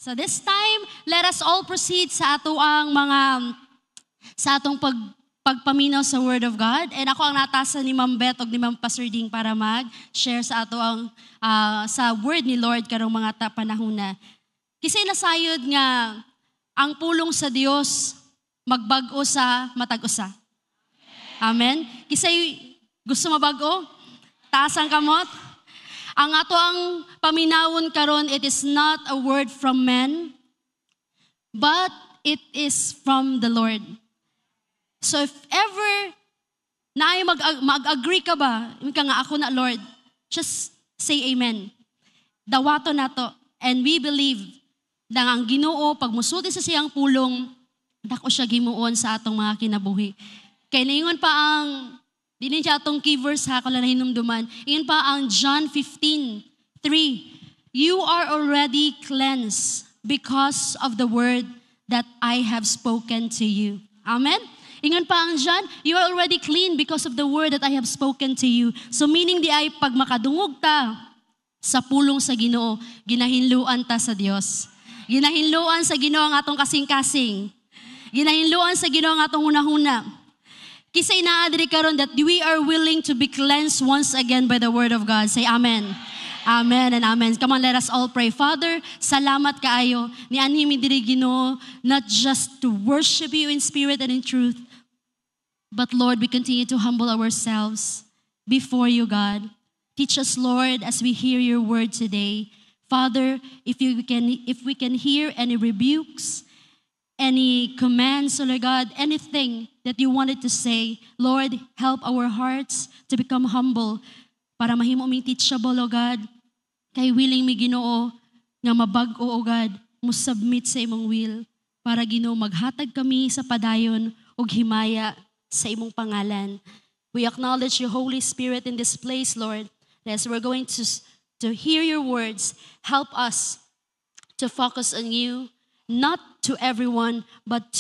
So this time, let us all proceed sa atong pagpaminaw sa Word of God. And ako ang natasa ni Ma'am Beth o ni Ma'am Pastor Ding para mag-share sa sa Word ni Lord karong mga panahon na. Kasi nasayod nga ang pulong sa Dios magbag-o sa matag-usa. Amen? Kasi gusto mabago? Taas ang kamot? Ang ato ang paminawon karon, it is not a word from men, but it is from the Lord. So if ever na mag-agree ka ba, ka nga ako na Lord, just say amen. Dawato na to. And we believe na ang Ginoo, pag musulti sa siyang pulong, dako siya gimuon sa atong mga kinabuhi. Kaya naingon pa ang dinin siya atong key verse ha, kung hinumduman. Iyon pa ang John 15:3. You are already cleansed because of the word that I have spoken to you. Amen? Ingon pa ang John, you are already clean because of the word that I have spoken to you. So meaning di ay pag makadungog ta sa pulong sa Ginoo, ginahinluan ta sa Dios. Ginahinluan sa Ginoo ang atong kasing-kasing. Ginahinluan sa Ginoo ang atong hunahuna. Kisa inaadri karon that we are willing to be cleansed once again by the word of God. Say amen. Amen and amen. Come on, let us all pray. Father, salamat kaayo ni anhimi diri Ginoo, not just to worship you in spirit and in truth, but Lord, we continue to humble ourselves before you, God. Teach us, Lord, as we hear your word today. Father, if we can hear any rebukes, any commands, Lord God, anything that you wanted to say, Lord, help our hearts to become humble para mahimo ming teachable, O God. Kay willing mi Ginoo nga mabag-o, O God, mo submit sa imong will para Ginoo maghatag kami sa padayon ug himaya sa imong pangalan. We acknowledge your Holy Spirit in this place, Lord. As we're going to hear your words, help us to focus on you, not to everyone, but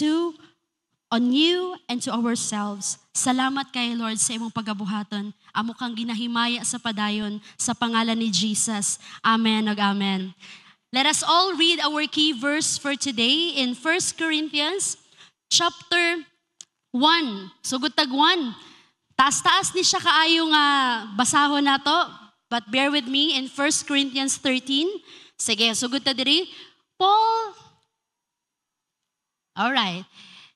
on you and to ourselves. Salamat kay Lord sa imong pagabuhaton. Amo kang ginahimaya sa padayon sa pangalan ni Jesus. Amen ug amen. Let us all read our key verse for today in 1 Corinthians chapter 1. Sugod tag 1. Taas-taas ni siya kaayo nga basahon nato, but bear with me in 1 Corinthians 13. Sige, sugod ta diri. Alright.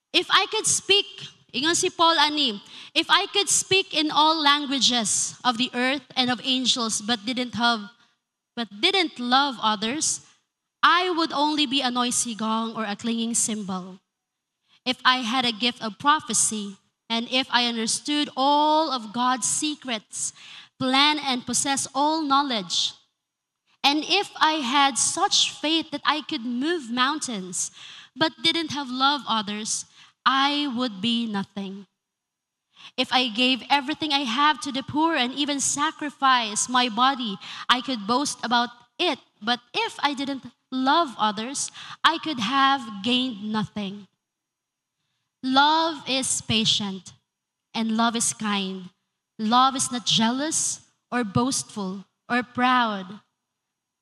If I could speak, ingon si Paul ani, if I could speak in all languages of the earth and of angels but didn't love others, I would only be a noisy gong or a clanging cymbal. If I had a gift of prophecy and if I understood all of God's secrets, plan and possess all knowledge, and if I had such faith that I could move mountains, but didn't have love others, I would be nothing. If I gave everything I have to the poor and even sacrifice my body, I could boast about it. But if I didn't love others, I could have gained nothing. Love is patient and love is kind. Love is not jealous or boastful or proud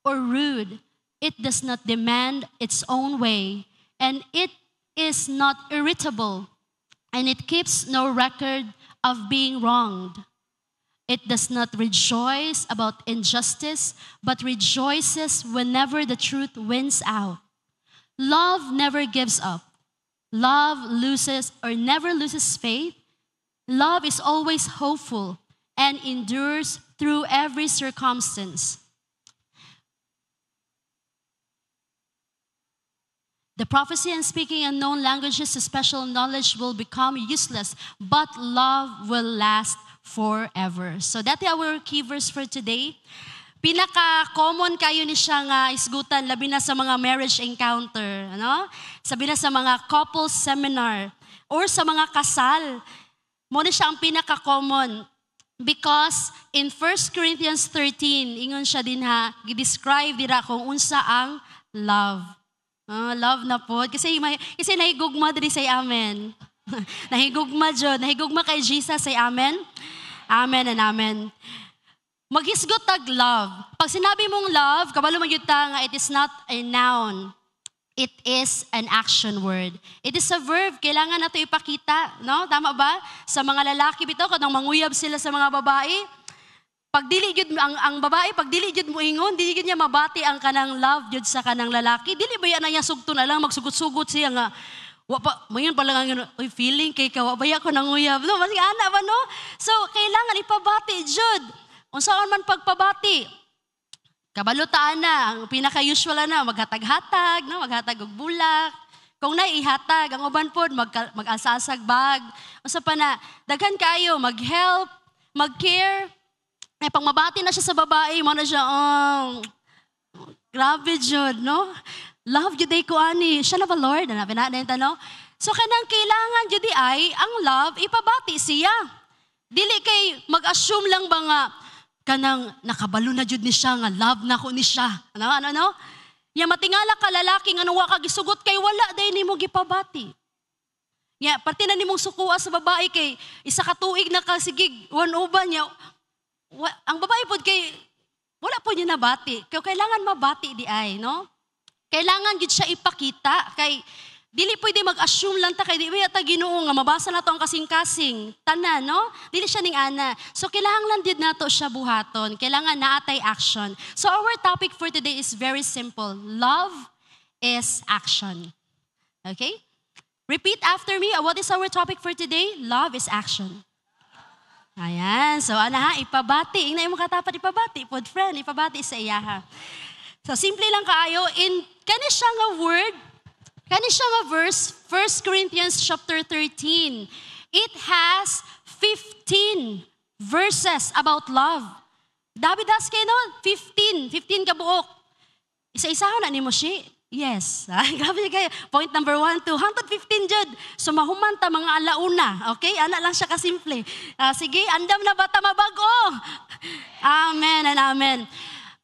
or rude. It does not demand its own way. And it is not irritable, and it keeps no record of being wronged. It does not rejoice about injustice, but rejoices whenever the truth wins out. Love never gives up. Love never loses faith. Love is always hopeful and endures through every circumstance. The prophecy and speaking unknown languages, special knowledge will become useless, but love will last forever. So dati our key verse for today. Pinaka-common kayo ni siya nga isgutan, labi na sa mga marriage encounter, ano? Sabi na sa mga couples seminar, or sa mga kasal. Mo na siya ang pinaka-common. Because in 1 Corinthians 13, ingon siya din ha, i-describe dira kung unsa ang love. Love na po. Kasi nahigugma diri say amen. Nahigugma Diyon. Nahigugma kay Jesus say amen. Amen and amen. Maghisgot tag love. Pag sinabi mong love, kabalo magyud ta nga it is not a noun. It is an action word. It is a verb. Kailangan nato ipakita. No? Tama ba? Sa mga lalaki bito, kanang manguyab sila sa mga babae, pag dili jud ang babae, pag dili jud mo ingon, dili jud niya mabati ang kanang love jud sa kanang lalaki. Dili ba yan na niya sugto na lang, magsugot-sugot siya nga, wa pa, mayon pala nga, oy, feeling kay ka, wa ba ya ko nanguyab. No? Masig ana ba, no? So, kailangan ipabati jud. Unsaon man pagpabati, kabalutaan na, ang pinaka-usual na, maghatag-hatag, no? Maghatag og bulak. Kung naihatag, ang uban po, mag-asasag bag. Usa pa na, daghan kayo, mag-help, mag-care. Eh, pag mabati na siya sa babae, mo na siya, grabe jud, no? Love jud ko ani. Siya na ba, Lord? Hanapin natin ito, no? So, kanang kailangan jud ay, ang love, ipabati siya. Dili kay mag-assume lang ba nga, kanang nakabalo na jud ni siya nga love na ko ni siya. Ano? Ya matingala ka lalaki nga wa ka gisugot kay wala day nimo gipabati. Ya parte na nimong sukuha sa babae kay isa ka tuig na ka sigig uban niya. Ang babae pod kay wala po niya nabati. Kaya kailangan mabati di ay, no? Kailangan gid siya ipakita kay dili pwede mag-assume lang ta kay di ba ta Ginoo nga mabasa na to ang kasing-kasing tanan, no? Dili siya ning ana. So kailangan lang did nato siya buhaton. Kailangan naatay action. So our topic for today is very simple. Love is action. Okay? Repeat after me. What is our topic for today? Love is action. Ayan. So ana ha, ipabati. Ingna mo katapat ipabati. Pod friend, ipabati sa iya ha. So simple lang kaayo in kani siya nga word. Kani siya nga verse, 1 Corinthians chapter 13. It has 15 verses about love. David has kayo no? 15 ka buok. Isa-isahan na ni mo siya. Yes. Grabe kayo. Point number 1, 2, hangtod 15 jud. So mahuman ta mga alauna. Okay? Ana lang siya kasimple. Sige, andam na bata mabago. Amen and amen.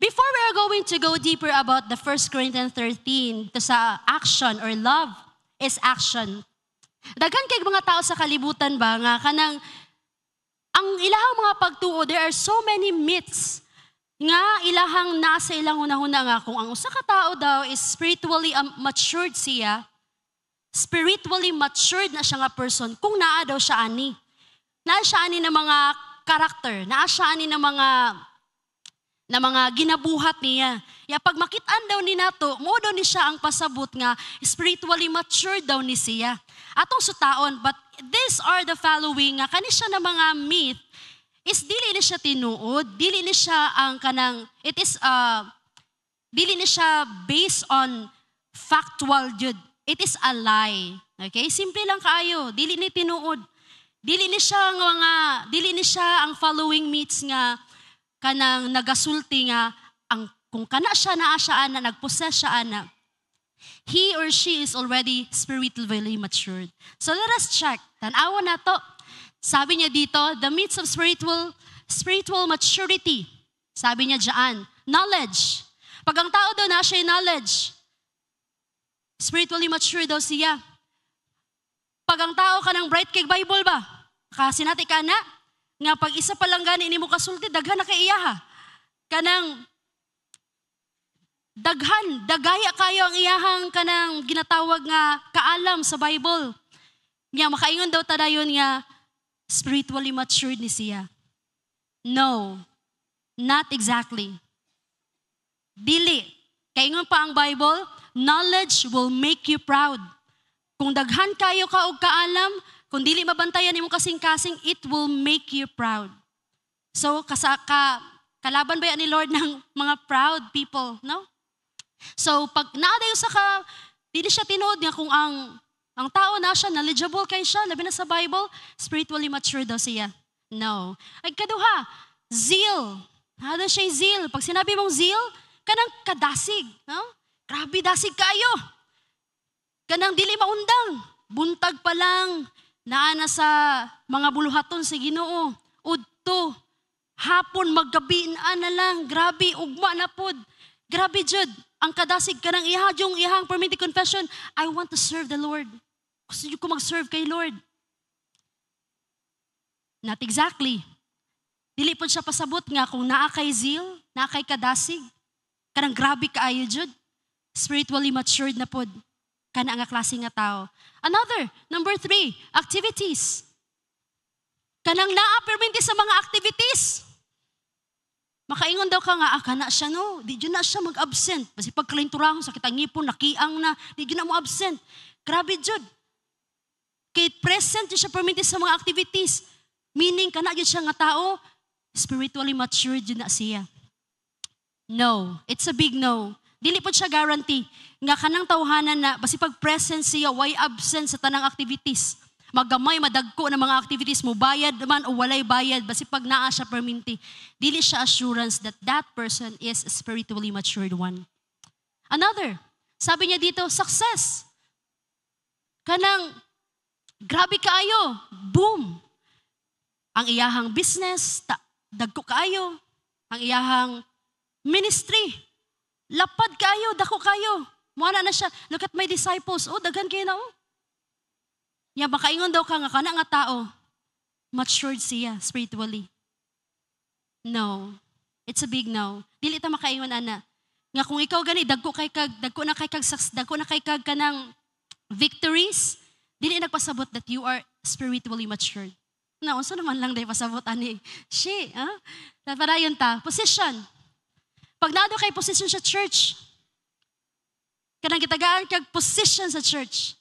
Before we are going to go deeper about the 1 Corinthians 13, to sa action or love is action. Daghan kay mga tao sa kalibutan ba nga kanang ang ilahang mga pagtuo, there are so many myths nga ilahang nasa ilang hunahuna nga kung ang usa ka tao daw is spiritually matured siya, spiritually matured na siya nga person kung naa daw siya ani. Naa siya ani ng mga karakter, naa siya ani ng mga ginabuhat niya. Ya pag makitaan daw ni nato, mo daw ni siya ang pasabot nga spiritually mature daw ni siya. Atong sutaon, but these are the following nga kani siya na mga myth is dili ni siya tinuod, dili ni siya ang kanang dili ni siya based on factual jud. It is a lie. Okay? Simple lang kaayo, dili ni tinuod. Dili ni siya ang following myths nga kanang nagasulti nga ang kung kana siya naa siya ana nagpossess siya ana, he or she is already spiritually matured. So let us check. Tan-awa na to. Sabi niya dito, the myths of spiritual maturity. Sabi niya diyan, knowledge. Pag ang tao daw na siya knowledge, spiritually mature daw siya. Pag ang tao kanang bright kay Bible ba? Kasi nati ka na nga pag isa pa lang gani nimo kasulti daghan na kay iya ha. Kanang dagaya kayo ang iyahang kanang ginatawag nga kaalam sa Bible. Nga makaingon daw ta dayon nga spiritually matured ni siya. No, not exactly. Dili. Kaingon pa ang Bible, knowledge will make you proud. Kung daghan kayo ka og kaalam, kung dili mabantayan imong kasing-kasing, it will make you proud. So, kalaban ba yan ni Lord ng mga proud people, no? So, pag naadayo sa dili siya tinuod nga kung ang tao na siya, knowledgeable kay siya, labi na sa Bible, spiritually mature daw siya. No. Ay, kaduha, zeal. Hada siya zeal. Pag sinabi mong zeal, kanang kadasig, no? Grabe, dasig kayo. Kanang dili maundang. Buntag pa lang, naana sa mga buluhaton sa Ginoo. Udto, hapon maggabi na lang, grabe, ugma na pod. Grabe jud, ang kadasig ka ng ihang permitted confession, I want to serve the Lord. Gusto ko mag-serve kay Lord. Not exactly. Dili po siya pasabot nga kung naa kay zeal, naa kay kadasig, kanang grabe kaayo jud. Spiritually matured na pod. Kana nga klase nga tao. Another, number 3, activities. Kanang naa-perminti sa mga activities. Makaingon daw ka nga, kana siya no, di dyan na siya mag-absent. Kasi pagkalinturahon, sakit ang ngipon, nakiang na, di dyan na mo absent. Grabe dyan. Kaya present dyan siya perminti sa mga activities. Meaning, kana dyan siya nga tao, spiritually matured dyan na siya. No, it's a big no. Dili po siya guarantee. Nga kanang tawhanan na, basi pag-present siya, why absent sa tanang activities. Magamay, madagko na mga activities mo, bayad man o walay bayad, basi pag naa siya perminti, dili siya assurance that that person is a spiritually matured one. Another, sabi niya dito, success. Kanang, grabe kaayo, boom. Ang iyahang business, dagko kaayo. Ang iyahang ministry, lapad kaayo, dako kaayo. Muna na siya, look at my disciples, daghan kayo na Ya, makaingon daw ka nga, kana nga tao, matured siya spiritually. No. It's a big no. Dili ta makaingon, ana. Nga kung ikaw gani, dagko na kay kag kanang victories, dili nagpasabot that you are spiritually matured. Na, unsa naman lang day pasabot, ani. Para yun ta. Position. Pag nado kay position sa church, kanang gitagaan kag position sa church,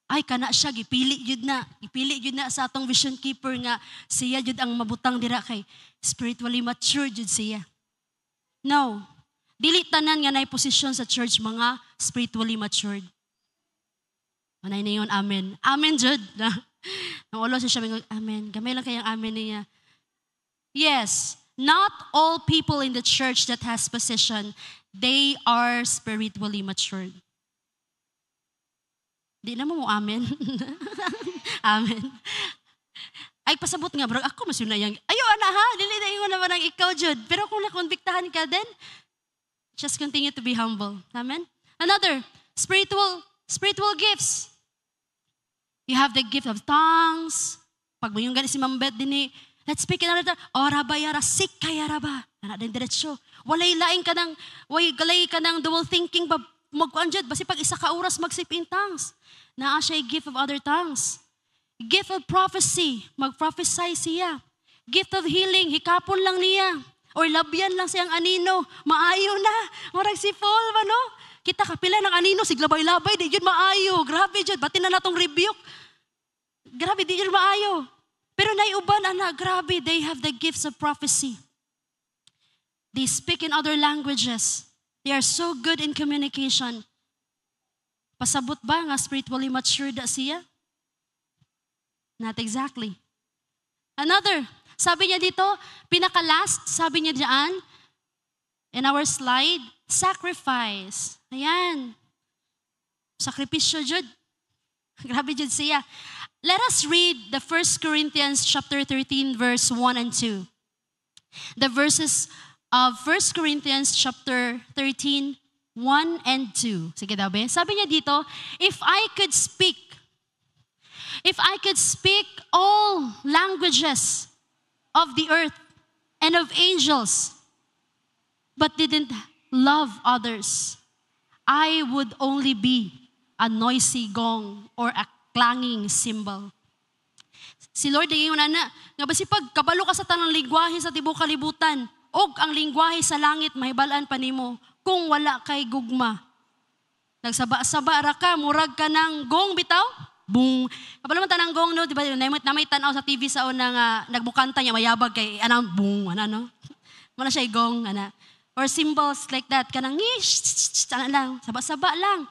ay kana siya gipili jud na sa atong vision keeper nga siya jud ang mabutang dira kay spiritually mature jud siya. No. Dili tanan nga nay posisyon sa church mga spiritually matured. Anay na yun, amen. Amen jud. Ang ulo siya amen. Gamay lang kayang amen niya. Yes, not all people in the church that has position, they are spiritually matured. Di na mo amen. Amen. Ay, pasabot nga, bro. Ako mas yun na yan. Ayaw, ana ha. Dili na ingon naman ang ikaw, Jude. Pero kung nakonbiktahan ka din, just continue to be humble. Amen? Another, spiritual gifts. You have the gift of tongues. Pag mo yung gani si Mambet din let's speak in another. Raba yara, sikaya raba. Ana din diretsyo. Walay galay ka ng dual thinking, magkuanjad. Basi pag isa ka oras magsip in tongues. Naa siya gift of other tongues. Gift of prophecy, mag-prophesy siya. Gift of healing, hikapon lang niya. Or labyan lang siyang anino, maayo na. Marag si Paul, no? Kita kapila ng anino, siglabay-labay, di yun maayo. Grabe yun, batin na natong rebuke. Grabe, di yun maayo. Pero naiuban, grabe, they have the gifts of prophecy. They speak in other languages. They are so good in communication. Pasabot ba nga spiritually mature da siya? Not exactly. Another, sabi niya dito, pinaka-last, sabi niya diyan, in our slide, sacrifice. Ayan. Sakripisyo jud. Grabe jud siya. Let us read the 1 Corinthians chapter 13, verse 1 and 2. The verses of 1 Corinthians chapter 13, 1 and 2. Sige daw, be. Sabi niya dito, if I could speak all languages of the earth and of angels, but didn't love others, I would only be a noisy gong or a clanging cymbal. Si Lord, ngayon nga basi pag kabalo ka sa tanang lingwahe sa tibok kalibutan, og ang lingwahe sa langit, mahibalaan pa nimo, kung wala kay gugma. Nagsaba-saba ra ka, murag ka ng gong bitaw, boom. Kabalo man tanang gong, no? Diba, na may tanaw sa TV sa una nga, nagbukanta niya, mayabag kay, boom, no? Wala siya gong, Or symbols like that, kanang, lang, saba-saba lang.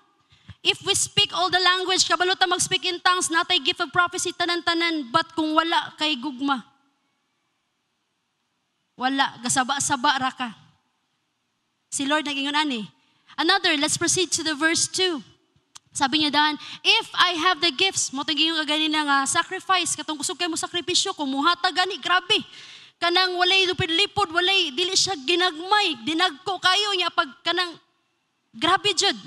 If we speak all the language, kabalo ta mag-speak in tongues, natay gift of prophecy, tanan-tanan, but kung wala kay gugma, wala, gasaba-saba ra ka. Si Lord nag-ingon ani. Another, let's proceed to the verse 2. Sabi niya daan, if I have the gifts, mo taging yung gani nga sacrifice, katong kusog kay mo sakripisyo, kumuhata gani, grabe. Kanang walay lupid-lipod, walay, dili siya ginagmay, dinagko kayo niya pag kanang, grabe jud.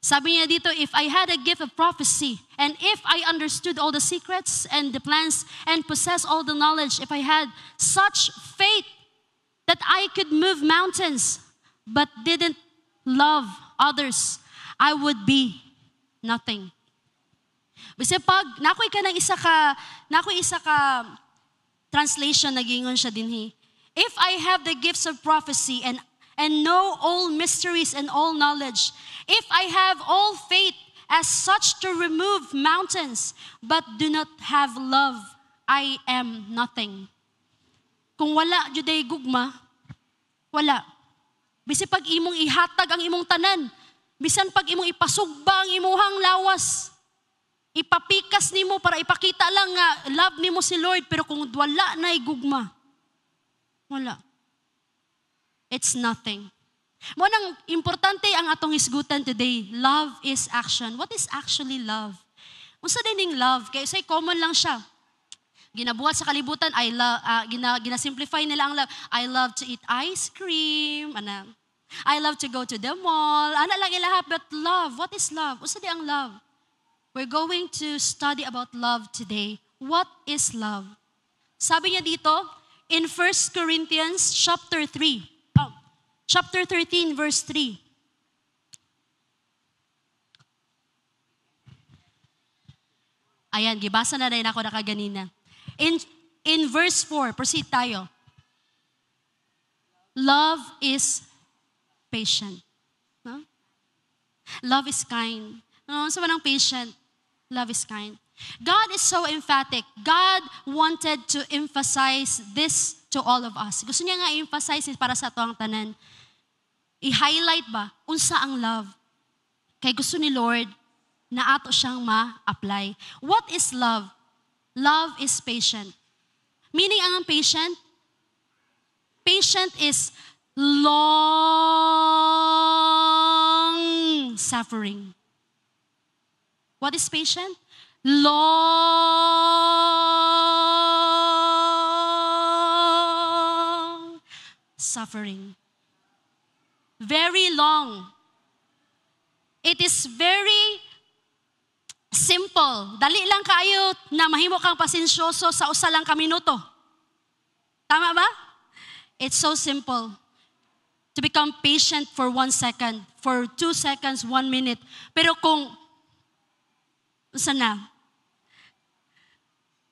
Sabi niya dito, if I had a gift of prophecy, and if I understood all the secrets and the plans, and possess all the knowledge, if I had such faith that I could move mountains, but didn't love others, I would be nothing. Kasi pag nakoy isa ka translation nagingon siya dinhi. If I have the gifts of prophecy and know all mysteries and all knowledge, if I have all faith as such to remove mountains, but do not have love, I am nothing. Kung wala juday gugma, wala. Bisan pag imong ihatag ang imong tanan, bisan pag imong ipasugba ang imuhang lawas, ipapikas nimo para ipakita lang nga love nimo si Lord, pero kung wala na gugma, wala. It's nothing. Mo nang importante ang atong hisgutan today. Love is action. What is actually love? Unsa dining love? Kay say common lang siya. Ginabuhat sa kalibutan, gina-simplify nila ang love. I love to eat ice cream. I love to go to the mall. Ana lang ilaha, but love, what is love? Unsa di ang love? We're going to study about love today. What is love? Sabi niya dito, in 1 Corinthians chapter 13, verse 3. Ayan, gibasa na rin ako nakaganina. In verse 4, proceed tayo. Love is patient. No? Love is kind. No, sa manang patient, love is kind. God is so emphatic. God wanted to emphasize this to all of us. Gusto niya nga i-emphasize para sa ato ang tanan. I-highlight ba unsa ang love? Kay gusto ni Lord na ato siyang ma-apply. What is love? Love is patient. Meaning ang patient? Patient is long suffering. What is patient? Long suffering. Very long. It is very simple. Dali lang kayo na mahimo kang pasensyoso sa usa lang ka minuto. Tama ba? It's so simple. To become patient for 1 second, for 2 seconds, 1 minute. Pero kung sana,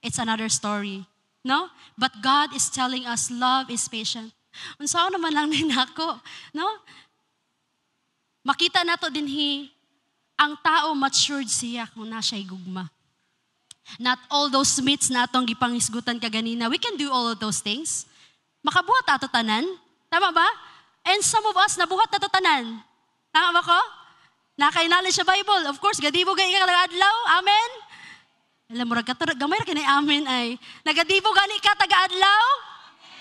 it's another story. No? But God is telling us love is patient. Unsa naman lang din ako, no? Makita nato dinhi ang tao matured siya kung nasa'y gugma. Not all those myths na atong gipangisgutan kaganina. We can do all of those things. Makabuhat ato tanan. Tama ba? And some of us, nabuhat na to tanan. Tama ba ko? Naka-knowledge sa Bible. Of course, gadibo gani ka taga-adlaw. Amen? Alam mo, gamay ra kinay amen ay. Nagadibo gani ka taga-adlaw?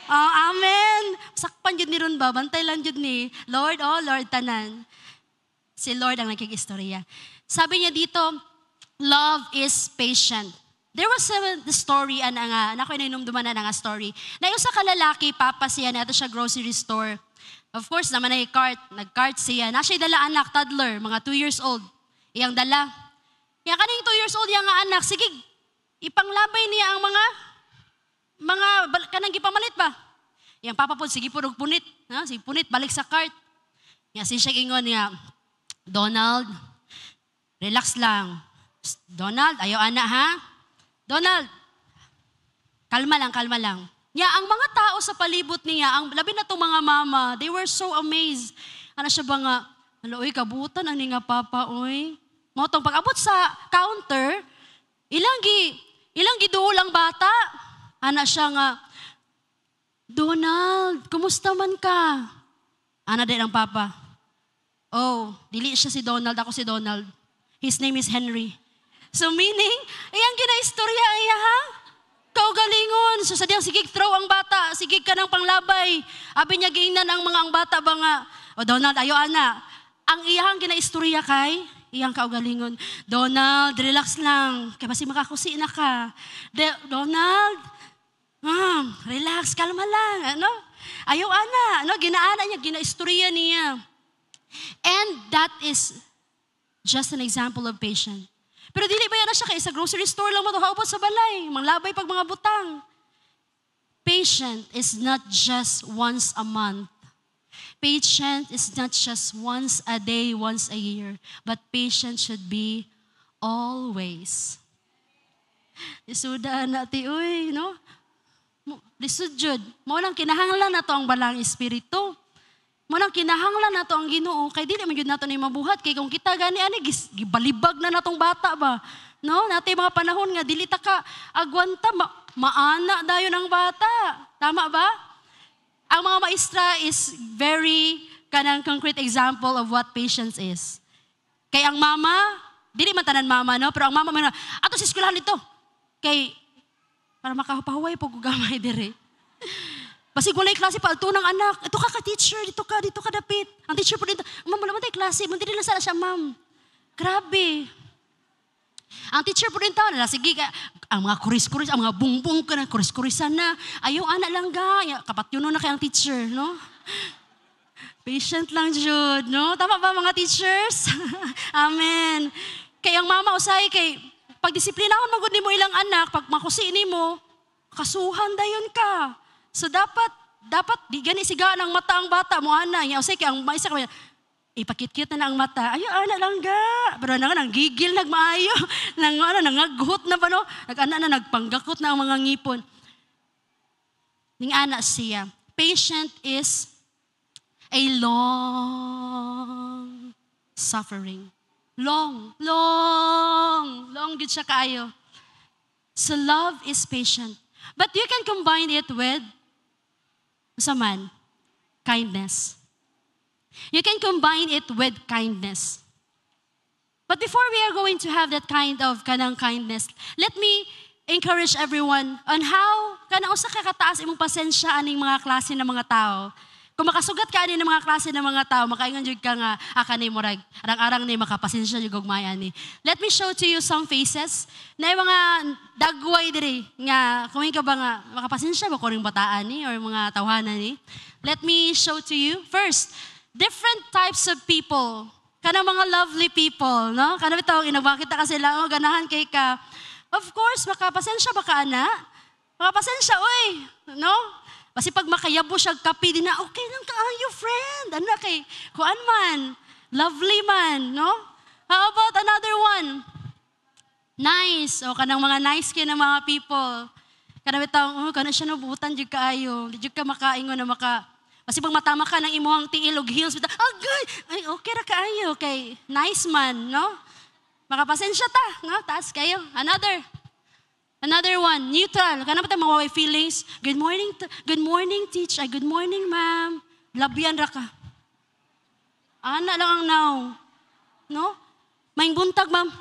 Oh, amen. Sakpan yun ni ron ba? Bantay lang yun ni Lord, oh Lord, tanan. Si Lord ang nagkikistorya. Sabi niya dito, love is patient. There was the story, nako'y nainumduman na nga story, na yung sa kalalaki, papa siya, na ito siya grocery store. Of course, naman ay nag-cart siya. Nasa'y dala anak, toddler, mga 2 years old. Iyang dala. Yang kaning 2 years old yang anak, sige, ipanglabay niya ang mga kanang gipamalit ba? Yang papa po, sige purog punit. Sige punit, balik sa cart. Yang siya ingon niya, Donald, relax lang. Donald, ayaw anak ha? Donald, kalma lang. Nya, ang mga tao sa palibot niya, ang labi na itong mga mama, they were so amazed. Ano siya ba nga, uy, kabutan, ani nga papa, uy. Motong pag-abot sa counter, ilang giduol ang bata. Ana siya nga, Donald, kumusta man ka? Ana din ang papa. Oh, dili siya si Donald, ako si Donald. His name is Henry. So meaning, iyang ginaistorya iya ha? Kaugalingon. So sa diyang sigig throw ang bata, sigig ka ng panglabay. Abi niya gingnan ang mga ang bata ba nga, o Donald, ayo ana. Ang iyang ginaistorya kay, iyang kaugalingon, Donald, relax lang. Kaya basi makakusi na ka. Donald, relax, kalma lang. Ano? Ayaw ana. Ano? Ginaana niya, ginaistorya niya. And that is just an example of patience. Pero dili ba yan na siya kaya sa grocery store lang mo ito, haupot sa balay, manglabay pag mga butang. Patient is not just once a month. Patience is not just once a day, once a year, but patience should be always. Isuda na ti, uy, no? Lisod jud. Mo nang kinahanglan nato ang balang espiritu. Mo nang kinahanglan nato ang Ginoo kay dili man jud nato ni mabuhat kay kung kita gani ani gibalibag na natong bata ba. No, natay mga panahon nga dili ta ka agwanta maana dayon ang bata. Tama ba? Ang mga maestra is very kanang concrete example of what patience is. Kay ang mama, dili man tanan mama no, pero ang mama man ato sa eskwelahan dito. Kay para makapahuway po gamay dire. Basig walay klase pa alto ng anak. Ito ka teacher, dito ka dapit. Ang teacher po dito, ma'am, wala man tayo klase. Munti rin lang sana siya, ma'am. Grabe. Ang teacher po rin tao na, sige, ang mga kuris-kuris, ang mga bungbong ka na, kuris-kurisan na. Ayaw, anak lang ga. Kapatyo na kay ang teacher, no? Patient lang, Jude, no? Tama ba mga teachers? Amen. Kay ang mama usay, kay pag disiplinahon magud nimo ilang anak, pag makusi nimo, kasuhan dayon ka. So dapat di gani siga ng mata ang bata mo ana. Nya usay kay ang maisa ka ipakit-kit na ang mata. Ayo ana lang ga. Pero nang gigil nagmaayo, nangaghot na ba no? Nag-ana na nagpanggakot na ang mga ngipon. Ning ana siya. Patient is a long suffering. Long gud siya kaayo. So love is patient. But you can combine it with kindness. You can combine it with kindness. But before we are going to have that kind of kanang kindness, let me encourage everyone on how kanang usa ka kataas imong pasensya aning mga klase ng mga tao. Kung makasugat ka ani ng mga klase ng mga tao, makaingon jud ka nga kanay murag arang-arang ni makapasensya jud gugmay ani. Let me show to you some faces na mga dagway diri nga kung ka ba nga makapasensya ba ko ring bataan ni or mga tawhanan ni. Let me show to you first different types of people. Kanang mga lovely people, no? Kanang bitaw inabakita ka sila, ganahan kay ka. Of course, makapasensya ba ka ana? Makapasensya oy, no? Kasi pag makayabo siya kapi din na, okay lang kaayo friend. Ano kay, kuan man, lovely man, no? How about another one? Nice. O kanang mga nice kay na mga people. Kanang bitaw, kana siya nabutan jud kaayo. Di jud ka makaingon na kasi pag matama ka ng imuhang tiil og heels, bitaw, agay, ay okay ra kaayo kay nice man, no? Makapasensya ta, no? Taas kayo. Another one, neutral. Kana ba tayo mawaway feelings? Good morning, teach. Ay, good morning, ma'am. Labyan ra ka. Ana lang ang now. No? Maing buntag, ma'am.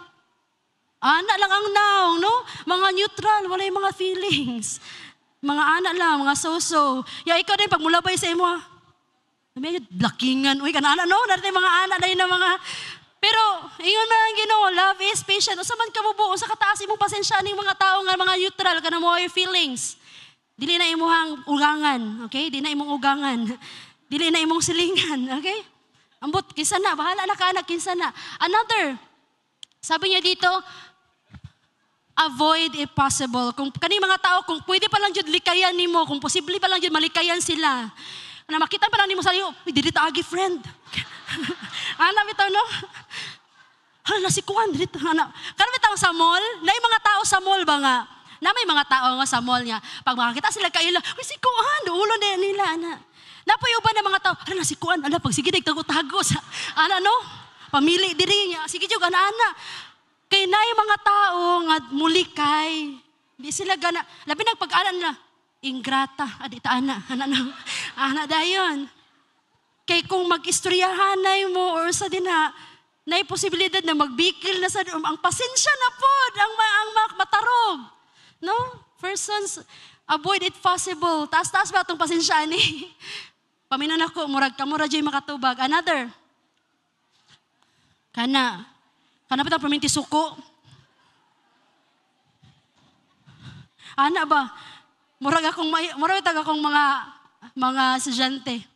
Ana lang ang now, no? Mga neutral, wala yung mga feelings. Mga ana lang, mga so-so. Ya, ikaw din, pag mulabay sa imo, medyo blakingan. Uy, kana-ana, no? Narin mga ana na yun na mga... Pero, ingon man ang Ginoo, love is patient. O sa man ka mubuo, sa kataas imong pasensya ning mga tao nga mga neutral, ka na mo your feelings. Dili na imuhang ugangan, okay? Dili na imong ugangan. Dili na imong silingan, okay? Ambot, kinsa na, bahala na ka anak, kinsa na. Another, sabi niya dito, avoid if possible. Kung kani mga tao, kung pwede pa lang jud likayan nimo, kung posible pa lang jud malikayan sila. Na makita pa lang nimo sa iyo, dili ta agi friend. Ana bitaw no? Hala si Kuan dito ana. Kana bitaw sa mall, nay mga tao sa mall ba nga? Na may mga tao nga sa mall nga. Pag makakita sila kaila, uy si Kuan, ulo nila ana. Napoy uban ng mga tao, hala si Kuan, ala pag sige tago-tago sa ana no? Pamili diri niya, sige jud ana. Kay nay mga tao nga mulikay. Di sila gana, labi nagpag-anan nila. Ingrata, adita ana dayon. Kay kung mag-istoryahanay mo or sa dina, na posibilidad na magbikil na sa ang pasensya na po, ang matarog. No? Persons, avoid it possible. Taas-taas ba itong pasensya ni? Paminan ako, murag ka, murag dyan makatubag. Another. Kana ba itong paminti suko? Ana ba? Murag akong mga estudyante.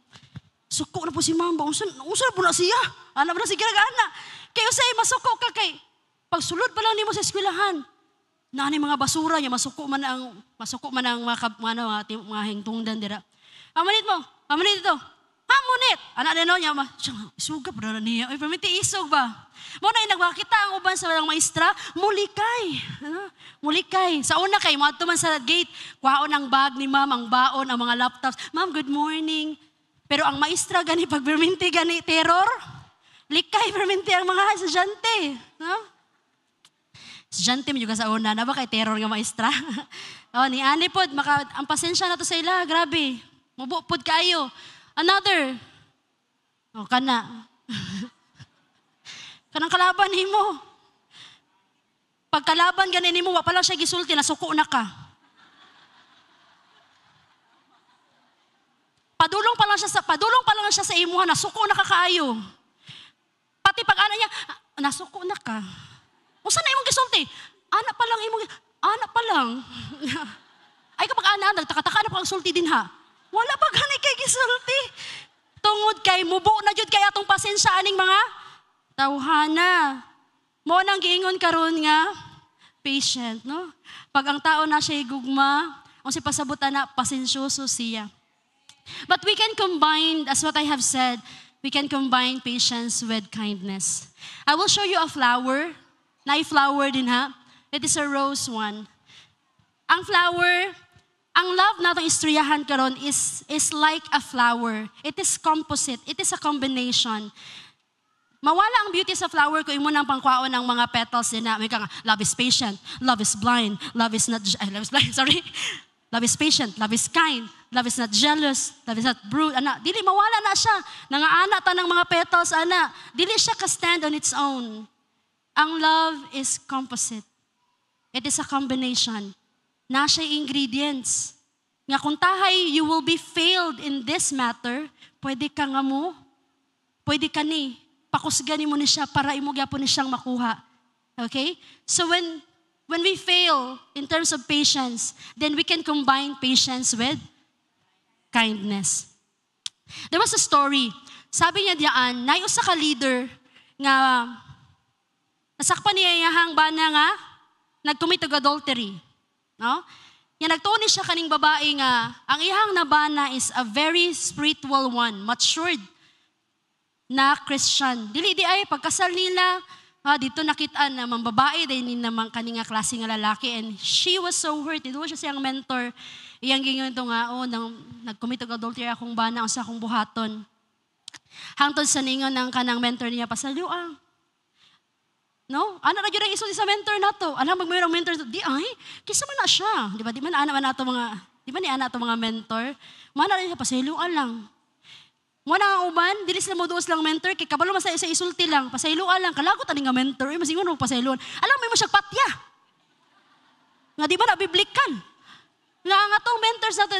Suko na po si mama. Unsa na po na siya? Ana ba na sige ana? Kaya usay masuko ka kay pagsulod pa lang nimo sa eskwelahan. Nanay mga basura niya masuko man ang mga hingtungdan dira. Amanit ito. Hamunit! Anak na niya, isuga pa na niya. Ay, perminti isog ba? Muna yung nagwakita ang uban sa walang maestra, mulikay. Mulikay. Sa una kay, mga man sa gate, kuhaon ang bag ni ma'am, ang baon, ang mga laptops. Ma'am, good morning. Pero ang maestra gani, pag perminti gani, terror, likay perminti ang mga estudyante. No? Estudyante mo juga sa una, na ba kay terror nga maestra? Ni ani pod, ang pasensya na to sa ila, grabe. Mabupod kayo. Another. Kana. Kanang kalaban nimo. Pagkalaban ganin nimo, wa pa lang siya gisulti, nasuko na ka. Padulong pa lang siya sa imuha, nasuko na ka kaayo. Pati pag ana niya, nasuko na ka. Usa na imong gisulti? Ana pa lang. Ay kapag ana, nagtaka-taka na pang sulti din ha. Wala pa gani kay gisulti. Tungod kay mubo na jud kay atong pasensya aning mga tawhana. Mo nang giingon karon nga patient, no? Pag ang tao na siya gugma, ang si pasabutan na pasensyoso siya. But we can combine, as what I have said, we can combine patience with kindness. I will show you a flower. Na-flower din ha. It is a rose one. Ang flower, ang love natong istoryahan karon is like a flower. It is composite. It is a combination. Mawala ang beauty sa flower kung imo nang pangkwaon ng mga petals din na may kang love is patient, love is blind, love is patient, love is kind, love is not jealous, love is not rude. Ana, dili mawala na siya. Nangaana ta ng mga petals ana. Dili siya ka stand on its own. Ang love is composite. It is a combination. Na siya ingredients. Nga kung tahay, you will be failed in this matter, pwede ka nga mo, pwede ka ni, pakusgani mo ni siya para imugyapo ni siyang makuha. Okay? So when we fail in terms of patience, then we can combine patience with kindness. There was a story. Sabi niya diyan, na usa ka leader nga nasakpan niya yang bana nga nag-commit og adultery. No? Yan nagtuon ni siya kaning babae nga ang iyang nabana is a very spiritual one, matured na Christian. Dili di ay pagkasal nila, dito nakitaan na mga babae din naman kaning nga klase nga lalaki, and she was so hurt. Ito siya siyang mentor. Iyang gingon to nga, nag-commit og adultery akong bana sa akong buhaton. Hangtod sa ningon ng kanang mentor niya pasaluang. No? Ana na gyud ang isulti sa mentor nato. Ana magmayong mentor di ay kisa man na siya. Di ba? Di man ana man nato mga, di ba ni ana to mga mentor? Mana na siya pasayloan lang. Mo na uban, dili sila moduos lang mentor kay kabalo man sa isulti lang, pasayloan lang. Kalagot ani nga mentor, masingon mo pasayloan. Alam mo siya patya. Nga di ba na biblikan? Nga nga tong mentors nato,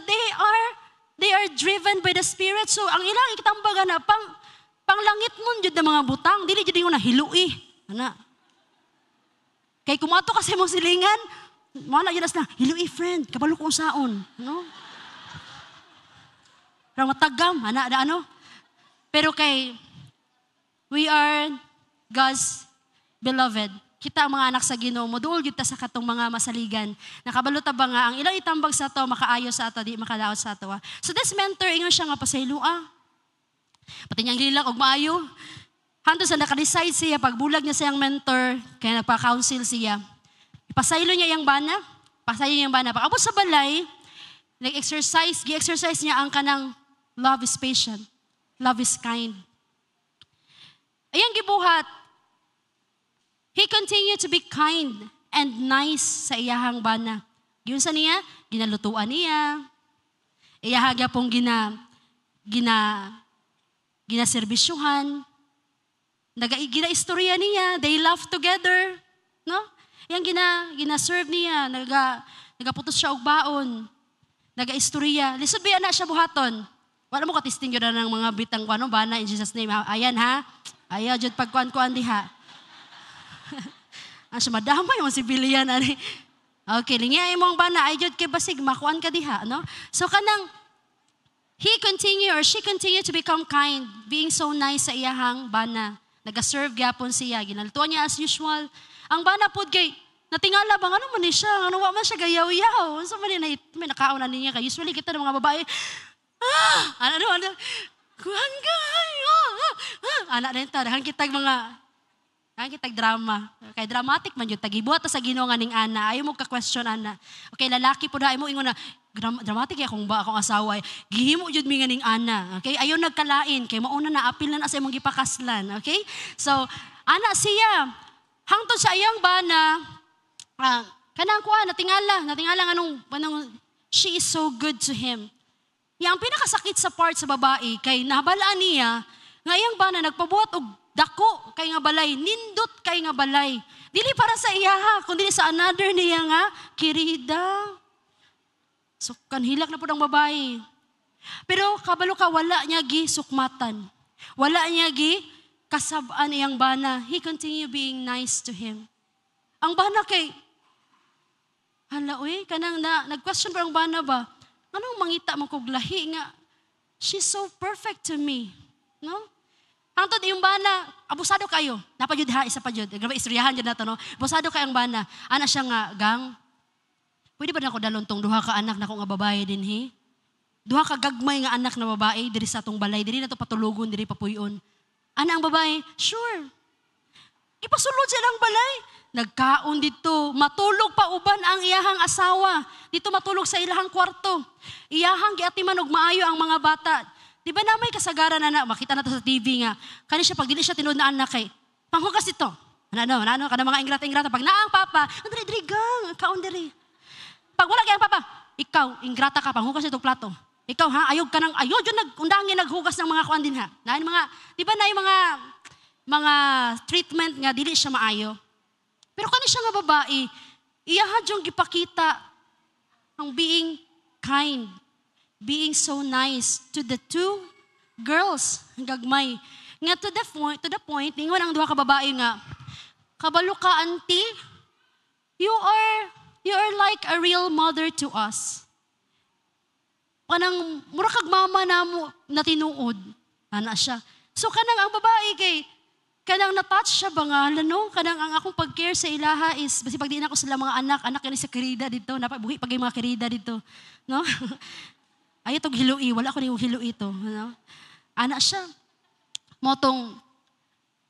they are driven by the Spirit. So ang ilang ikitambaga na panglangit nun jud na mga butang, dili jud na hilui. Ana. Kay kumato kasi mo silingan, wala yun na, hilui friend, kabalo ko saon. No? Pero matagam, ano? Pero kay, we are God's beloved. Kita ang mga anak sa Ginoo, moduol gyud ta sa katong mga masaligan. Nakabalo ta ba nga, ang ilang itambag sa to, makaayo sa ato, di makadaot sa ato. So this mentor, ingon siya nga pasaylua. Pati niyang lilag, og maayo. Hantod sa naka-decide siya, pagbulag niya siyang mentor, kaya nagpa-counsel siya. Ipasaylo niya yung bana, Pag-abot sa balay, gi-exercise niya ang kanang love is patient, love is kind. Ayang gibuhat, he continued to be kind and nice sa iyahang bana. Yun sa niya, ginalutuan niya, iyahagya pong ginaserbisyuhan, gina-istorya niya, they laugh together, no? Yang gina-serve niya, nagaputos siya og baon, naga-istorya. Lisod ba na siya buhaton? Wala mo katisting yun na ng mga bitang bana in Jesus' name. Ayan ha, ayaw jud pagkuan-kuan diha. Ang siya madamay yung sibilian. Okay, lingyain mo ang bana, ay jud kay basig, makuan ka diha, no? So kanang, she continued to become kind, being so nice sa iyahang bana. Nag-serve gyapon siya, ginaltuan niya as usual. Ang bana pod kay natingala bang ano man ni siya, ano wa man siya gayaw-yaw. Unsa man ni may nakaon na niya kay usually kita ng mga babae. Ano Hanggang, anak na ito, hanggang kitag drama. Kay dramatic man yun, tagibuhat sa Ginoo nga ning ana. Ayaw mo ka-question ana. Okay, lalaki po na, ayaw mo ingon na, dramatic akong asawa. Gihimo yun mi nga ning ana. Okay, ayaw nagkalain. Kay mauna na, apil na sa imong gipakaslan. Okay, so, ana siya, hangtod sa iyang bana, kanang kuha, natingala nga nung, she is so good to him. Yang pinakasakit sa part sa babae, kay nabalaan niya, ngayang bana nagpabuhat og dako kay nga balay, nindot kay nga balay. Dili para sa iyaha, kundi sa another niya nga, kirida. So, kanhilak na po ng babae. Pero kabalo ka, wala niya gi sukmatan. Wala niya gi kasabaan iyang bana. He continue being nice to him. Ang bana kay, kanang nag-question pa ang bana ba? Anong mangita mo kog lahi nga? She's so perfect to me. No? Hangtod yung bana, abusado kayo. Napadyod ha, isa pa dyod. Grabe, istoryahan dyan na to, no? Abusado kayong bana. Ana siya nga, gang, pwede ba na ako dalontong duha ka anak na ko nga babae din, he? Duha ka gagmay nga anak na babae, diri sa atong balay, diri na to patulugon, diri papuyon. Ana ang babae, sure. Ipasulod silang balay. Nagkaon dito, matulog pa uban ang iyahang asawa. Dito matulog sa ilahang kwarto. Iyahang giatiman og maayo ang mga bata. Di ba na may kasagaran na makita na to sa TV nga, kani siya pag dili siya tinuod na anak kay, panghugas ito. Ano, kada mga ingrata-ingrata, pag naang papa, diri gang, kaon diri. Pag wala kayang papa, ikaw, ingrata ka, panghugas itong plato. Ikaw ha, ayog undangin naghugas ng mga kuan din ha. Na mga, di ba na yung mga treatment nga, dili siya maayo. Pero kani siya nga babae, iyahan yung gipakita ang being kind. Being so nice to the two girls, gagmay. Nga to the point, ningon ang duha ka babae nga, kabalo ka auntie, you are like a real mother to us. Kanang mura kag mama namo na tinuod, ana siya. So kanang ang babae kay kanang na-touch siya ba nga, no? Kanang ang akong pag-care sa ilaha is, basi pag di na ko sila mga anak yan sa kirida dito, napabuhi pag yung mga kirida dito, no? Ay, itong hilui. Wala ko niyong hilui ito. Ano? Anak siya. Motong,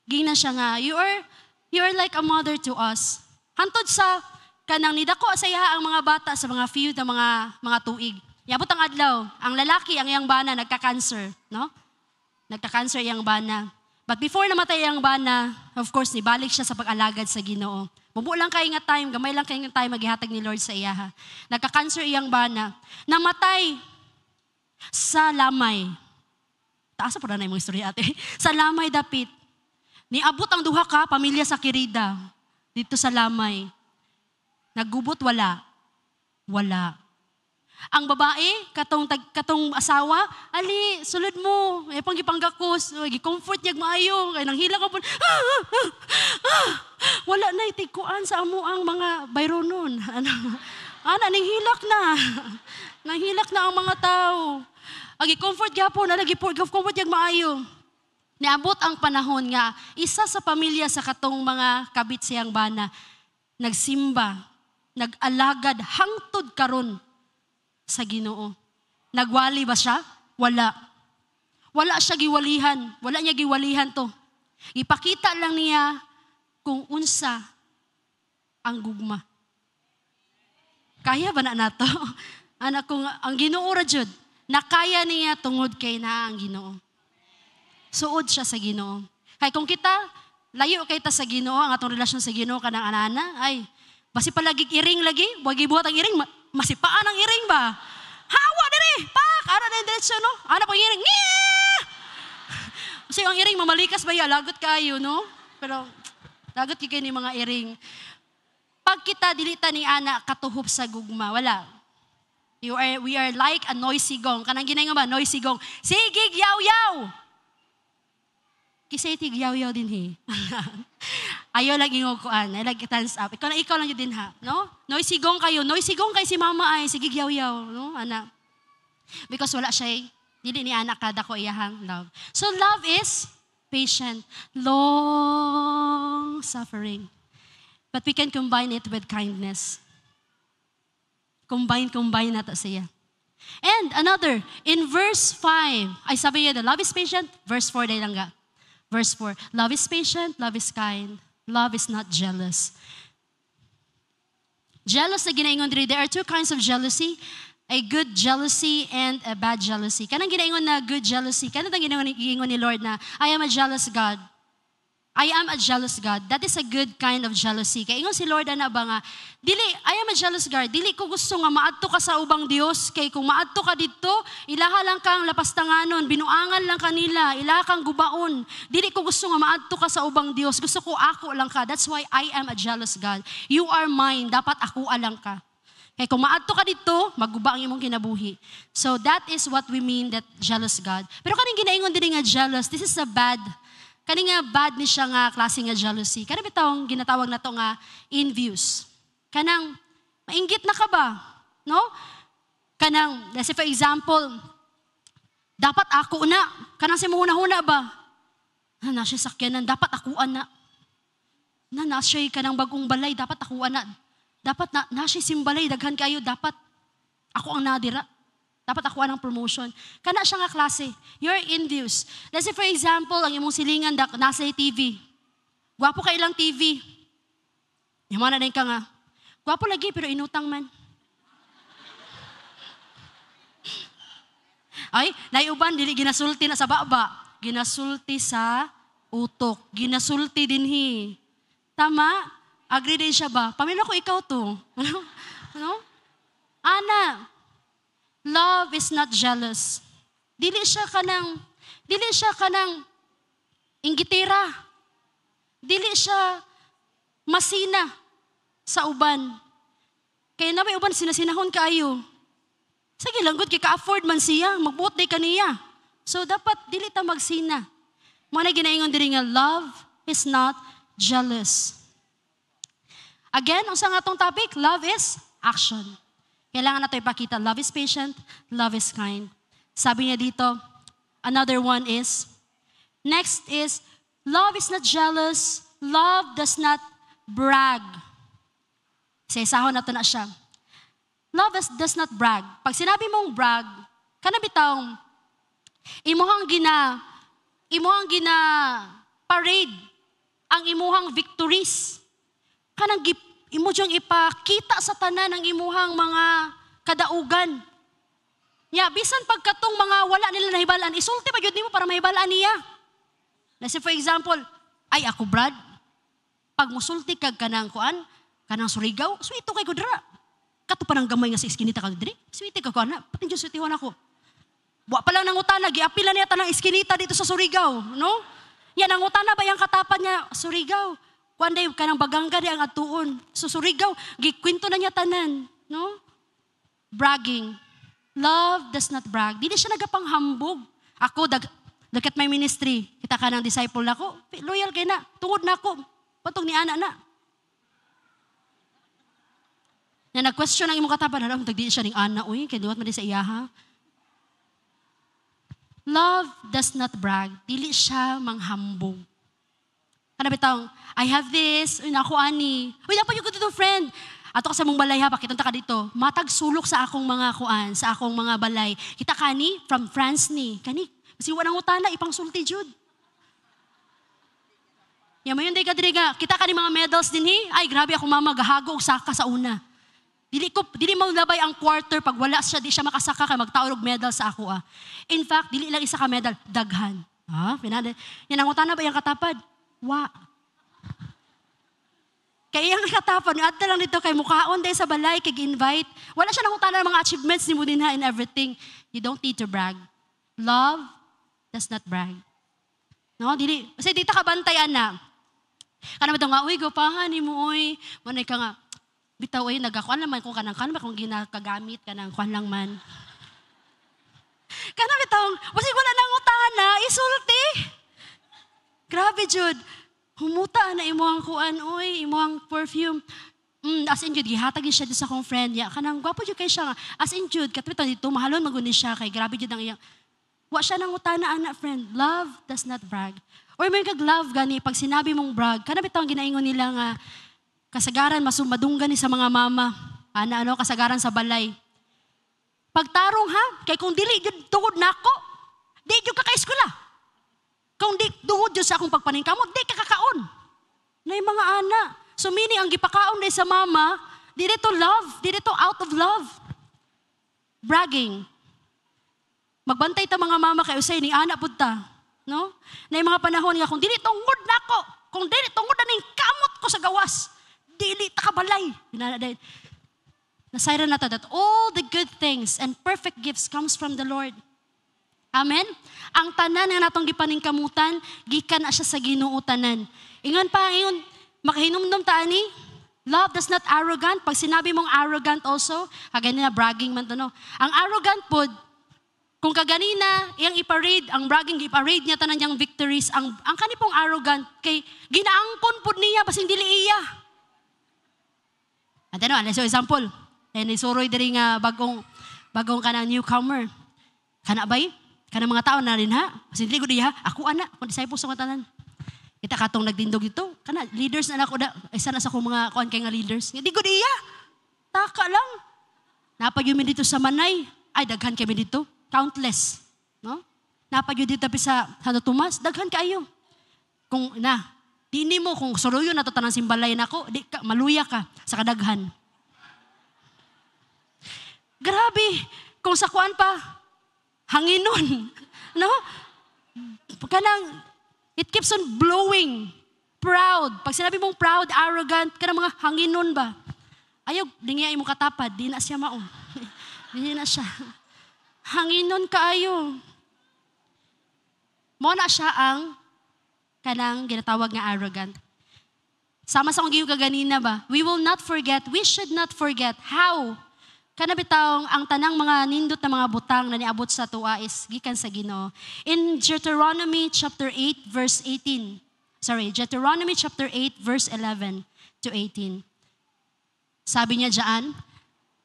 gina siya nga, you are like a mother to us. Hantod sa, kanang nidako sa iya ang mga bata sa mga few na mga tuig. Yabot ang adlaw, ang lalaki, ang iyang bana, nagka-cancer. No? Nagka-cancer iyang bana. But before namatay iyang bana, of course, nibalik siya sa pag-alagad sa Ginoo. Bubu lang kayo nga time, gamay lang kayo nga time, maghihatag ni Lord sa iya. Nagka-cancer iyang bana. Namatay sa lamay. Taasa po na yung mga istorya ate. Sa lamay dapit. Niabot ang duha ka, pamilya sa kirida. Dito sa lamay. Naggubot, wala. Wala. Ang babae, katong asawa, ali, sulod mo. Ay pangipanggakos. Gi-comfort niyag maayo. Kaya nang hila ka po. Wala na itikuan sa amo ang mga bayronon. Nanghilak na. Nanghilak na ang mga tao. Agi-comfort gyapon, comfort niyag maayo. Niabot ang panahon nga, isa sa pamilya sa katong mga kabit siyang bana, nagsimba, nag-alagad, hangtod karon sa Ginoo. Nagwali ba siya? Wala. Wala siya giwalihan. Wala niya giwalihan to. Ipakita lang niya kung unsa ang gugma. Kaya ba na nato? Anak kong ang Ginoo ra jud, nakaya niya tungod kay na ang Ginoo. Suod siya sa Ginoo. Kay kung kita layo kay ta sa Ginoo, ang atong relasyon sa Ginoo kanang anana, ay basi palagi iring lagi, wag ibuhat ang iring, masipaan ang iring ba? Hawa diri, pak, ara na diretso no. Ana pang iring. Kasi ang iring mamalikas ba ya, lagot kayo no? Pero lagot kay ni mga iring. Pag kita dilita ni ana katuhop sa gugma, wala. We are like a noisy gong. Kanang ginay nga ba, noisy gong. Sigig yaw-yaw. Kisay tig yaw-yaw din he. Ayaw lang ingokuan. Ay lang thumbs up. Ikaw lang yun din ha. No? Noisy gong kayo. Noisy gong kay si mama ay. Sigig yaw-yaw. No, anak. Because wala siya. Dili ni anak kada ko iyahang love. So love is patient. Long suffering. But we can combine it with kindness. Combine na ta siya. And another, in verse 5, ay sabi niya, love is patient, verse 4 dahil lang ga. Verse 4, love is patient, love is kind, love is not jealous. Jealous na ginaingon diri, there are two kinds of jealousy, a good jealousy and a bad jealousy. Kanang ginaingon na good jealousy, kanang ginaingon ni Lord na, I am a jealous God. I am a jealous God. That is a good kind of jealousy. Kaya ingon si Lord ana ba nga, dili, I am a jealous God. Dili ko gusto nga maadto ka sa ubang Dios. Kay kung maadto ka dito, ilaha lang kang lapastanganon, binuangan lang kanila, ilaha kang gubaon. Dili ko gusto nga maadto ka sa ubang Dios. Gusto ko ako lang ka. That's why I am a jealous God. You are mine. Dapat ako lang ka. Kaya kung maadto ka dito, magguba ang imong kinabuhi. So that is what we mean that jealous God. Pero kaning ginaingon din nga jealous, this is a bad. Kaning nga bad ni siya nga klase nga jealousy. Kanang bitawng ginatawag na to nga envious. Kanang mainggit na ka ba? No? Kanang, let's say for example, dapat ako na. Kanang si huna ba? Na siya sakyanan, dapat ako na. Na siya kanang bagong balay, dapat ako na. Dapat na siya simbalay, daghan kayo, dapat ako ang nadira. Dapat ako ng promotion. Kana siya nga klase. You're envious. Let's say for example, ang imong silingan nasa TV. Gwapo ka ilang TV. Yaman na ka nga. Gwapo lagi pero inutang man. Ay, naiuban, dili ginasulti na sa baba. Ginasulti sa utok. Ginasulti dinhi. Tama? Agree din siya ba? Pamilya ko ikaw to. Ano? Ana, love is not jealous. Dili siya kanang inggitira. Dili siya masina sa uban. Kaya na may uban sinasinahon kaayo. Sige lang gud kay ka-afford man siya, magbuot day kaniya. So dapat dili ta magsina. Mo na ginaingon diri nga love is not jealous. Again, unsa nga atong topic? Love is action. Kailangan nato ipakita, love is patient, love is kind. Sabi niya dito, another one is, next is, love is not jealous, love does not brag. Sa isahon nato na siya. Love does not brag. Pag sinabi mong brag, kana bitawng, imuhang gina parade ang imuhang victories. Kanang imo diyang ipakita sa tanan ng imuhang mga kadaugan. Bisan pagkatong mga wala nila nahibalaan, isulti pa yun nimo para mahibalaan niya. Let's say for example, ay ako Brad, pag musulti kag kanang kuan, kanang Surigao, suwito kay ko dira. Kato pa ng gamay nga sa iskinita kag diri, suwiti kag kuan na, pati dyan suwitiwan ako. Wa pa lang nangutana, giapila niya tanang iskinita dito sa Surigao, no? Yan, nangutana ba yung katapan niya, Surigao? Kuan day kanang bagangga di ang atuon. So Surigao, gikwento na niya tanan, no? Bragging. Love does not brag. Dili siya nagapanghambog. Ako dagat my ministry. Kita ka ng disciple nako. Loyal kay na. Tungod na ako. Patong ni ana na. Na nag-question ang imong katapan, alam tagdi siya ning ana oy, kay diwat man di sa iyaha. Love does not brag. Dili siya manghambog. Ano bitang, I have this, ako ani. Uy, dapat yung good friend. Ato ka sa mong balay ha, pakitunta ka dito. Matag sulok sa akong mga kuan, sa akong mga balay. Kita kani, from France ni. Kani, kasi wanang utana, ipang sulti jud. Mayon day ka diri nga, kita kani mga medals din hi. Ay, grabe ako mama, gahago og saka sa una. Dili maulabay ang quarter pag wala siya, di siya makasaka kay magtaorog medal sa ako ah. In fact, dili lang isa ka medal, daghan. Pinada. Yan ang utana ba yung katapad? Kaya yung katapon, at lang dito kay mukhaon day sa balay, kay invite. Wala siya nangutana ng mga achievements ni mo din ha in everything. You don't need to brag. Love does not brag. No, dili. Kasi dito ka bantayan na. Kana ba nga, uy, gopahan ni mo, uy. Manay ka nga, bitaw, uy, nagakuan naman kung kanang kung ginakagamit, kanang kuan lang man. Kana bitaw, kasi wala nangutana, isulti. Grabe, Jude. Humuta na imuhang kuan, oy, imuhang perfume. As in Jude, gihatag siya sa akong friend niya. Kanang gwapo Jude kay siya nga. As in Jude, katwito dito, mahalon maguni siya kay grabe Jude ang iyang. Wa siya nang utana, anak friend. Love does not brag. Or may kag-love gani, pag sinabi mong brag, kana bitaw ang ginaingon nila nga, kasagaran, masumadunggan ni sa mga mama. Kasagaran sa balay. Pagtarong ha, kay kung dili jud tungod nako, di jud ka eskwela. Kung di tungod jud sa akong pagpaningkamot, di ka kakaon. Nay mga ana. So meaning ang gipakaon day sa mama, dili to love, dili to out of love. Bragging. Magbantay ta mga mama kay usay ni ana pud ta, no? Nay mga panahon nga kung dili tungod nako, kung dili tungod aning kamot ko sa gawas, dili ta kabalay. Nasayra na ta that all the good things and perfect gifts comes from the Lord. Amen? Ang tanan nga natong gipaningkamutan, gikan na siya sa Ginoo tanan. Ingon pa, makahinumdum ta ani, love does not arrogant. Pag sinabi mong arrogant also, ganina bragging man to no. Ang arrogant pod, kung kaganina, iyang iparade, ang bragging, iparade niya tanan niyang victories, ang kanipong arrogant, kay ginaangkon pod niya, basin dili iya. At ano, so example, isuroy diri nga bagong kanang newcomer. Kana bay? Kana mga tao na rin ha? Basin dili ko diha, ako ana, kung disciples sa tanan. Kita katong nagdindog dito, kana leaders na ako da, isa na sa akong mga kuan kay nga leaders. Di ko diya. Taka lang. Napagyo mi dito sa Manay, ay daghan kami dito. Countless, no? Napagyo dito tapi sa Santo Tomas, daghan kaayo. Kung di mo kung suruyo na to tanang simbalay nako, di ka maluya ka sa kadaghan. Grabe, kung sa kuan pa hanginon, no? Kanang it keeps on blowing. Proud. Pag sinabi mong proud, arrogant, kanang mga hanginon ba? Ayaw, dingiya mo katapad, di na siya maong. Di na siya. Hanginon kaayo. Mo na siya ang kanang ginatawag nga arrogant. Sama sa akong kaganina ba? We should not forget how kanabitawng ang tanang mga nindot na mga butang na niabot sa tuwa is gikan sa Ginoo. In Deuteronomy chapter 8 verse 18. Deuteronomy chapter 8 verse 11 to 18. Sabi niya diyan,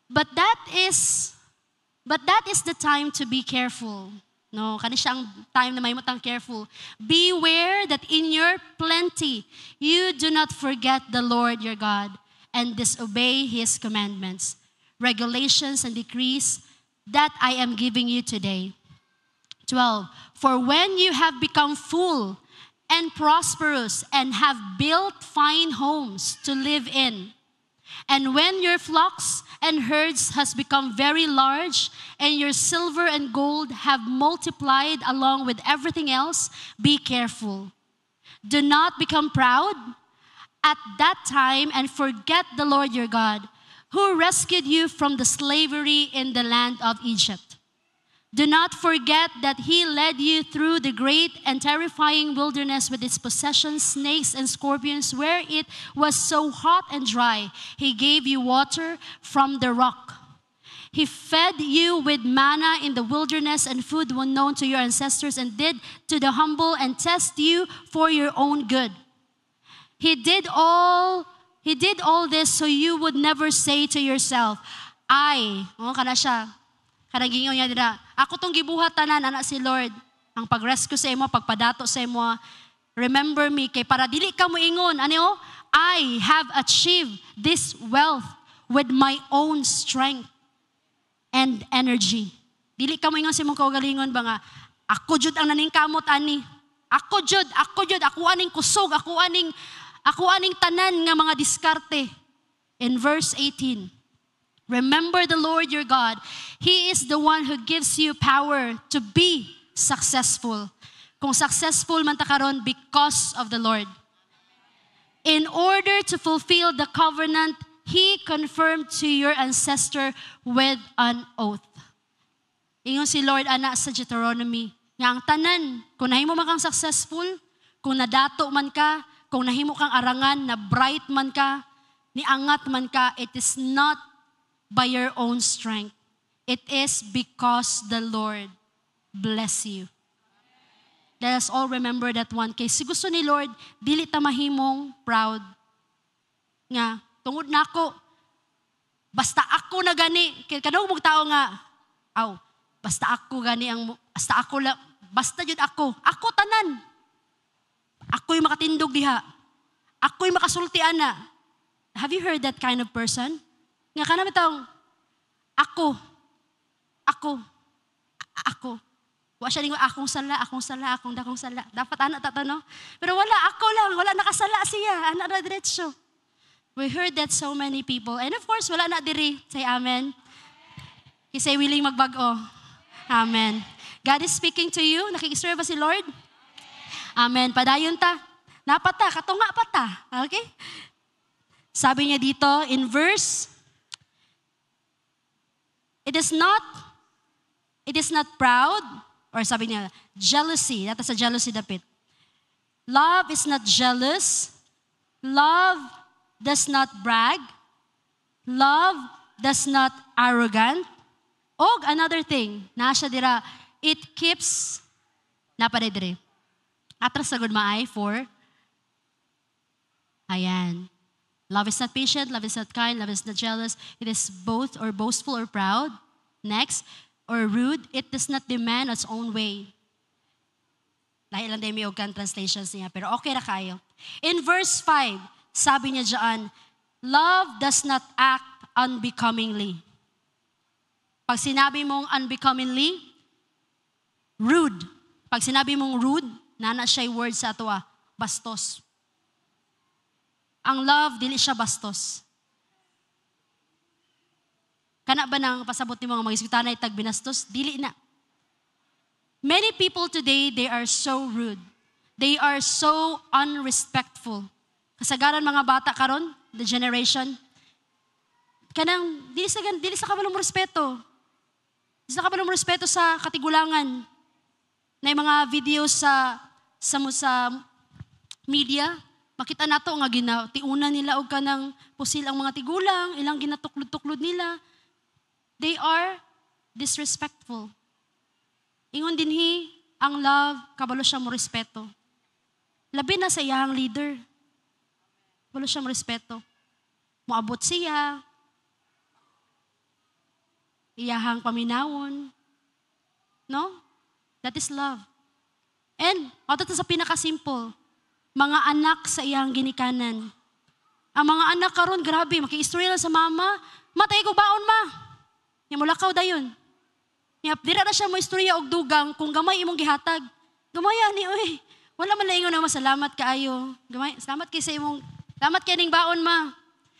but that is the time to be careful. No, kani siya ang time na may matang careful. Beware that in your plenty you do not forget the Lord your God and disobey His commandments, regulations and decrees that I am giving you today. 12. For when you have become full and prosperous and have built fine homes to live in, and when your flocks and herds has become very large, and your silver and gold have multiplied along with everything else, be careful. Do not become proud at that time and forget the Lord your God, who rescued you from the slavery in the land of Egypt. Do not forget that He led you through the great and terrifying wilderness with its possessions, snakes and scorpions, where it was so hot and dry. He gave you water from the rock. He fed you with manna in the wilderness and food unknown to your ancestors, and did to the humble and test you for your own good. He did all this so you would never say to yourself, kana siya. Kanagingon niya dira, ako tong gibuhat tanan, anak si Lord. Ang pag-rescue sa imo, pagpadato sa imo, remember me, kay para dili ka mo ingon, I have achieved this wealth with my own strength and energy. Dili ka mo ingon sa imong kaugalingon ba nga, ako jud ang naningkamot ani. Ako jud, ako aning kusog, ako aning tanan nga mga diskarte. In verse 18, remember the Lord your God. He is the one who gives you power to be successful. Kung successful man ta karon because of the Lord. In order to fulfill the covenant He confirmed to your ancestor with an oath. Ingon si Lord ana sa Deuteronomy, nga ang tanan, kung nahimo man kang successful, kung nadato man ka, kung nahimo kang arangan, na bright man ka, niangat man ka, it is not by your own strength. It is because the Lord bless you. Let us all remember that one. Kay si gusto ni Lord, dili ta mahimong proud. Nga, tungod na ako, basta ako na gani. Kaya kanong mong tao nga, basta ako gani, basta ako lang, basta yun ako. Ako tanan. Ako'y makatindog diha. Ako'y makasultian na. Have you heard that kind of person? Nga ka naman taong, Ako. Wa siya ning akong sala, dakong sala. Dapat ana ta to, no? Pero wala, ako lang, wala nakasala siya. Ana ra diretso. We heard that so many people. And of course, wala na diri. Say amen. Kisay willing magbago. Amen. God is speaking to you. Nakikiserve ba si Lord? Amen. Padayon ta. Napata, katunga pa ta. Okay? Sabi niya dito in verse, it is not proud, or sabi niya, jealousy. That is a jealousy dapit. Love is not jealous. Love does not brag. Love does not arrogant. Og another thing, nasa dira, it keeps, napadidiri. Atras sa good maay for, ayan. Love is not patient, love is not kind, love is not jealous. It is both or boastful or proud. Next, or rude, it does not demand its own way. Dahil lang din may ogkan translations niya, pero okay na kayo. In verse 5, sabi niya dyan, love does not act unbecomingly. Pag sinabi mong unbecomingly, rude. Pag sinabi mong rude, nana siya word sa ato bastos. Ang love, dili siya bastos. Kana ba nang pasabot ni mga mag-iskutanay tag binastos? Dili na. Many people today, they are so rude. They are so unrespectful. Kasagaran mga bata karon, the generation, kanang dili sa kabalong respeto. Dili sa kabalong respeto sa katigulangan. Na mga videos sa media, makita nato nga ginatiunan nila og kanang pusil ang mga tigulang, ilang ginatuklod-tuklod nila. They are disrespectful. Ingon dinhi, ang love, kabalo siya mo respeto. Labi na sa iyang leader. Kabalo siya mo respeto. Moabot siya. Iyahang paminawon. No? That is love. And, ato sa pinaka-simple, mga anak sa iyang ginikanan. Ang mga anak karon grabe, makiistorya lang sa mama, matay ko baon ma. Mulakaw dayon. Dira na siya mo istorya og dugang kung gamay imong gihatag. Gamaya ni oy. Wala man laingon na masalamat kaayo. Gamay, salamat kay sa imong, salamat kay ning baon ma.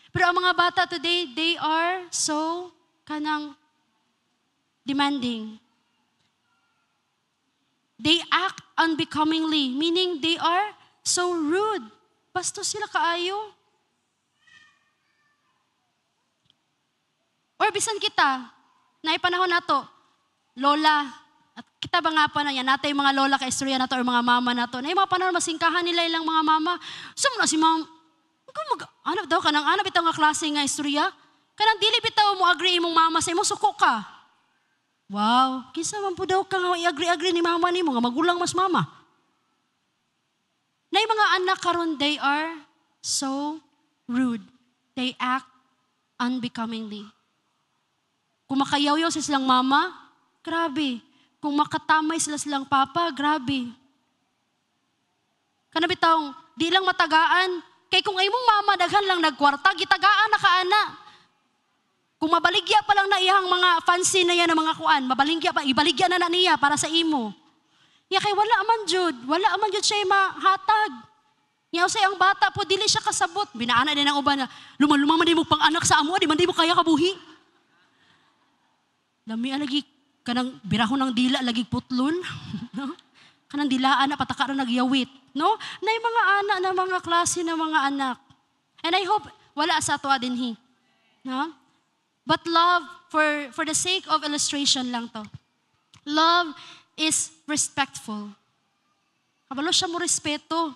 Pero ang mga bata today, they are so kanang demanding. They act unbecomingly, meaning they are so rude. Bastos sila kaayo. Or bisan kita, na ipanahon nato, lola, at kita ba nga pa na yan, nato yung mga lola ka-istorya nato or mga mama nato, na yung mga panahon masingkahan nila ilang mga mama, sumuna si ma'am, ano daw, kanang ano bitaw nga klase nga istorya, kanang dili bitaw mo agree imong mama sa imong suko ka. Wow, kinsa man po daw ka nga i-agree ni mama ni mo, nga magulang mas mama. Na yung mga anak karon, they are so rude. They act unbecomingly. Kung makayaw-yaw sa silang mama, grabe. Kung makatamay sila silang papa, grabe. Kanabitawng, di lang matagaan. Kay kung ay mong mama, daghan lang nagkwarta, gitagaan na kaana. Kung mabaligya pa lang na iyang mga fancy na yan ng mga kuan, ibaligya na niya para sa imo. Ya kay wala man jud siya mahatag. Ya usay ang bata po, dili siya kasabot. Binaana din ang uban na, lumang man di mo pang anak sa amo, di man di mo kaya kabuhi. Lami lagi kanang birahon ng dila lagi putlon. No? Kanang dilaan na pataka ra nagyawit, no? Nay mga anak na mga klase na mga anak. And I hope wala sa ato dinhi. No? But love for the sake of illustration lang to. Love is respectful. Kabalo siya mo respeto.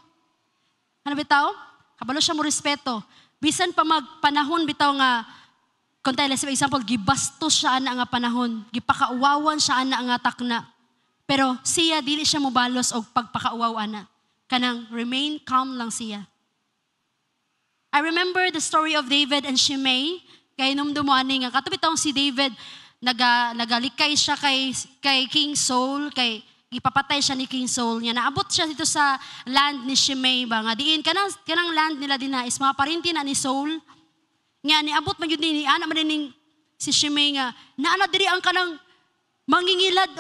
Ano bitaw? Kabalo siya mo respeto. Bisan pa magpanahon bitaw nga kung tayo, let's say, example, gibastos siya na nga panahon. Gipakauwawan siya na nga takna. Pero siya, dili siya mobalos o pagpakauwawan na. Kanang remain calm lang siya. I remember the story of David and Shimei. Kaya numdumuan nga. Katubitong si David, nagalikay siya kay King Saul, ipapatay siya ni King Saul niya. Naabot siya dito sa land ni Shimei ba nga. Diin, kanang land nila din na is mga parinti na ni Saul. Nga, niabot man yun ni anak man din si Shimei nga, naana diri ang kanang Mangingilad,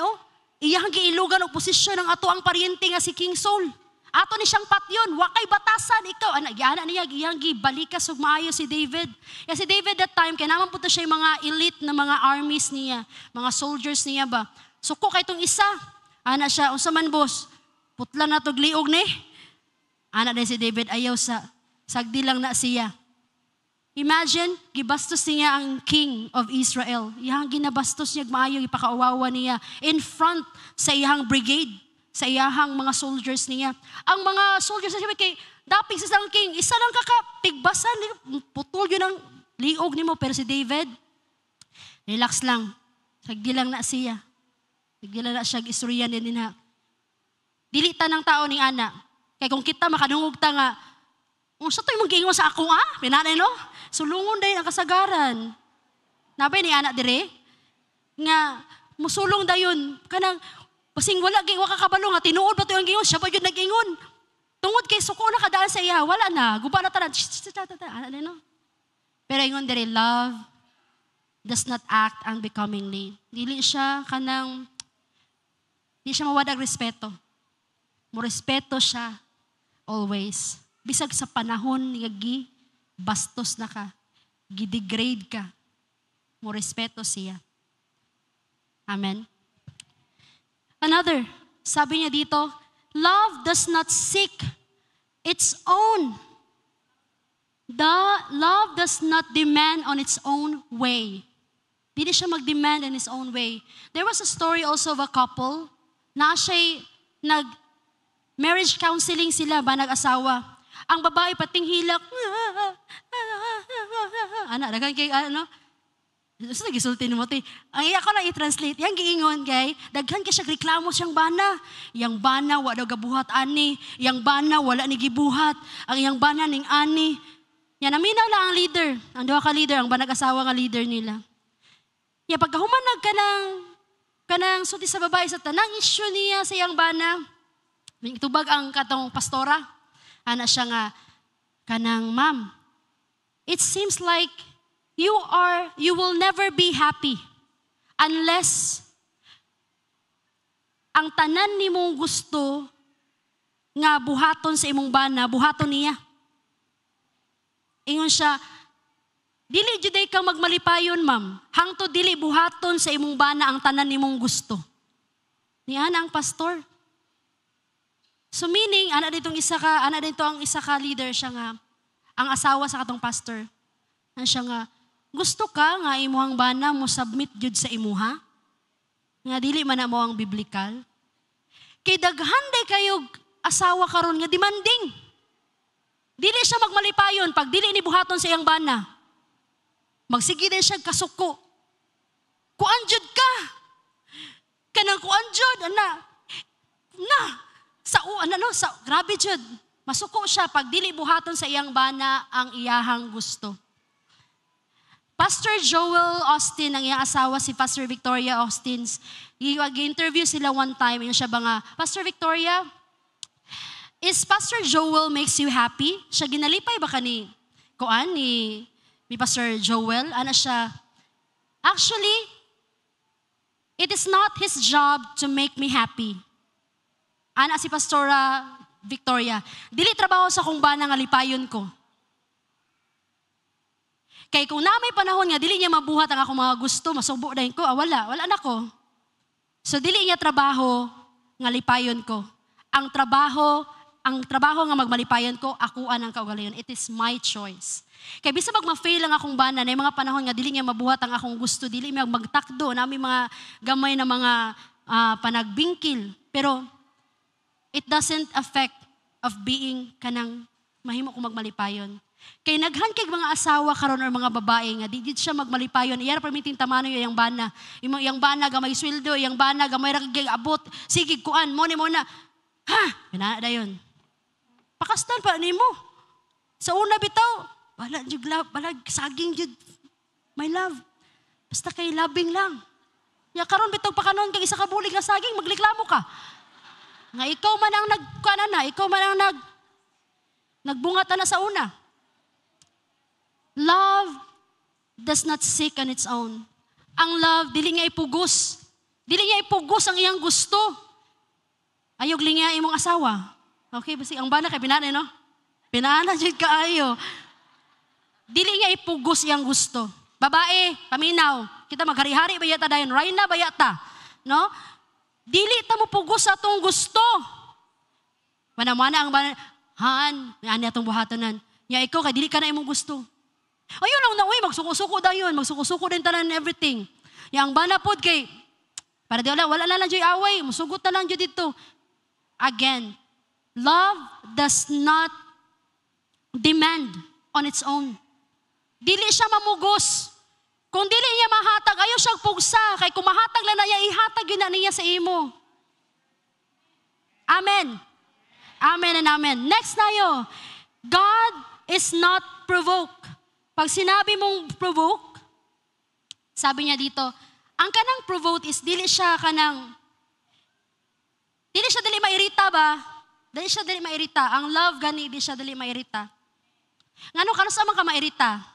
iyang giilugan og posisyon ng ato ang paryente nga si King Saul. Ato ni siyang patyon, wa kay batasan ikaw. Ana niya iyang gibalikas og maayo si David. Ya si David that time kay naman puto siya yung mga elite na mga armies niya, mga soldiers niya ba. Suko kay tong isa. Ana siya, unsa man boss? Putla na tog liog ni. Ana din si David ayaw sa sagdi lang na siya. Imagine, gibastos niya ang king of Israel. Iyang ginabastos niya, maayo, ipakauwawa niya in front sa iyang brigade, sa iyang mga soldiers niya. Ang mga soldiers niya, kay daping sa isang king, isa lang tigbasan, putol yun ang liog ni mo. Pero si David, relax lang. Sagdi lang na siya. Sagdi lang na siya, istoryan din na. Dilitan ng tao ni Ana. Kaya kung kita makadungog ta nga, sa to'y mag-ingon sa ako pinanay no? Sulungon dayon ang kasagaran. Nabay ni anak dire nga musulong dayon kanang basing wala wa ka kabalo nga tinuod ba to ang gingon siya pa jud nag-ingon. Tungod kay suko na kadaan sa iya wala na guba na tanan. Ana no? Pero ingon dire love does not act unbecomingly. Dili siya mawadag respeto. Mo respeto siya always. Bisag sa panahon nga bastos na ka, gidegrade ka, mo respeto siya. Amen. Another, sabi niya dito, love does not seek its own. Love does not demand on its own way. Hindi siya mag-demand in his own way. There was a story also of a couple na siya'y marriage counseling sila ba nag-asawa. Ang babae pating hilak. Dagan kay Gusto gisulti mo ti. Ang iya ko lang i-translate. Yang giingon kay daghan kay siya reklamo siyang bana. Yang bana wa daw gabuhat ani. Yang bana wala ni gibuhat. Ang yang bana ning ani. Yan naminaw lang ang leader. Ang duha ka leader, ang banag-asawa nga leader nila. Ya pagkahumanag kanang sulti sa babae sa tanang issue niya sa yang bana. Itubag ang katong pastora. Ana siya nga, kanang ma'am, it seems like you will never be happy unless ang tanan ni mong gusto nga buhaton sa imong bana, buhaton niya. Ingon siya, dili juday kang magmalipayon ma'am, hangtod dili buhaton sa imong bana ang tanan ni mong gusto. Niya ang pastor. So meaning, ana dito ang isa ka leader siya nga, ang asawa sa katong pastor. Ana siya nga, gusto ka nga imuhang bana mo submit jud sa imuha? Nga dili man na mo ang biblical. Kay daghan day kayo asawa karon nga demanding. Dili siya magmalipayon pag dili ni buhaton sa iyang bana. Magsige din siya kasuko. Kuan jud ka. Kanang kuan jud grabe jud. Masuko siya pag dili buhaton sa iyang bana ang iyahang gusto. Pastor Joel Austin, ang iyang asawa si Pastor Victoria Austin, i-interview sila one time, yung siya ba nga, Pastor Victoria, is Pastor Joel makes you happy? Siya ginalipay ba ka ni Pastor Joel? Ano siya? Actually, it is not his job to make me happy. Ana si Pastora Victoria, dili trabaho sa kung bana nga lipayon ko. Kay kung na may panahon nga, dili niya mabuhat ang akong mga gusto, masubo dahil ko, wala na ko. So dili niya trabaho nga lipayon ko. Ang trabaho nga magmalipayon ko, akuan ang kaugalion. It is my choice. Kaya bisa magma-fail ang akong bana, na mga panahon nga, dili niya mabuhat ang akong gusto, dili niya magtakdo, namin mga gamay na mga panagbingkil. Pero, it doesn't affect of being kanang mahimo kong magmalipayon. Kay naghankig mga asawa karon or mga babae nga di siya magmalipayon. Iyara permitin tamano yung bana. Yung bana gamay sweldo, yung bana gamay ra kay abot. Sige kuan mo na. Ha, kana dayon. Pakastan pa nimo. Sa una bitaw, wala jud love, wala saging jud. My love. Basta kay labing lang. Ya karon bitaw pakanon kay isa ka bulig nga saging magliklamo ka. Nga ikaw man ang nagbungata na sa una. Love does not seek on its own. Ang love, dili nga ipugos Dili niya ipugos ang iyang gusto. Ayog linya imong asawa. Okay, basi ang bana kay binana no? Binana jud kaayo. Dili niya ipugos iyang gusto. Babae, paminaw, kita maghari-hari ba yata dayon? Rayna ba yata? No? Dili ta mo pugos sa atong gusto. Mana-mana ang bana, han, ani atong buhatonan. Nya ikaw kay dili ka na imong gusto. Ayun lang na, uy, magsuko-suko dayon, magsuko-suko din tanan everything. Yang bana pod kay para di wala na lang dyan away, musugot na lang dyan dito. Again, love does not demand on its own. Dili siya mamugos. Kung dili niya mahatag, ayaw siyang pugsa. Kay kung mahatag lang na niya, ihatag yun na niya sa imo. Amen. Amen and amen. Next tayo. God is not provoked. Pag sinabi mong provoke, sabi niya dito, ang kanang provoke is dili siya dili mairita ba? Dili siya dili mairita. Ang love gani di siya dili mairita. Ngano kano sa man ka mairita?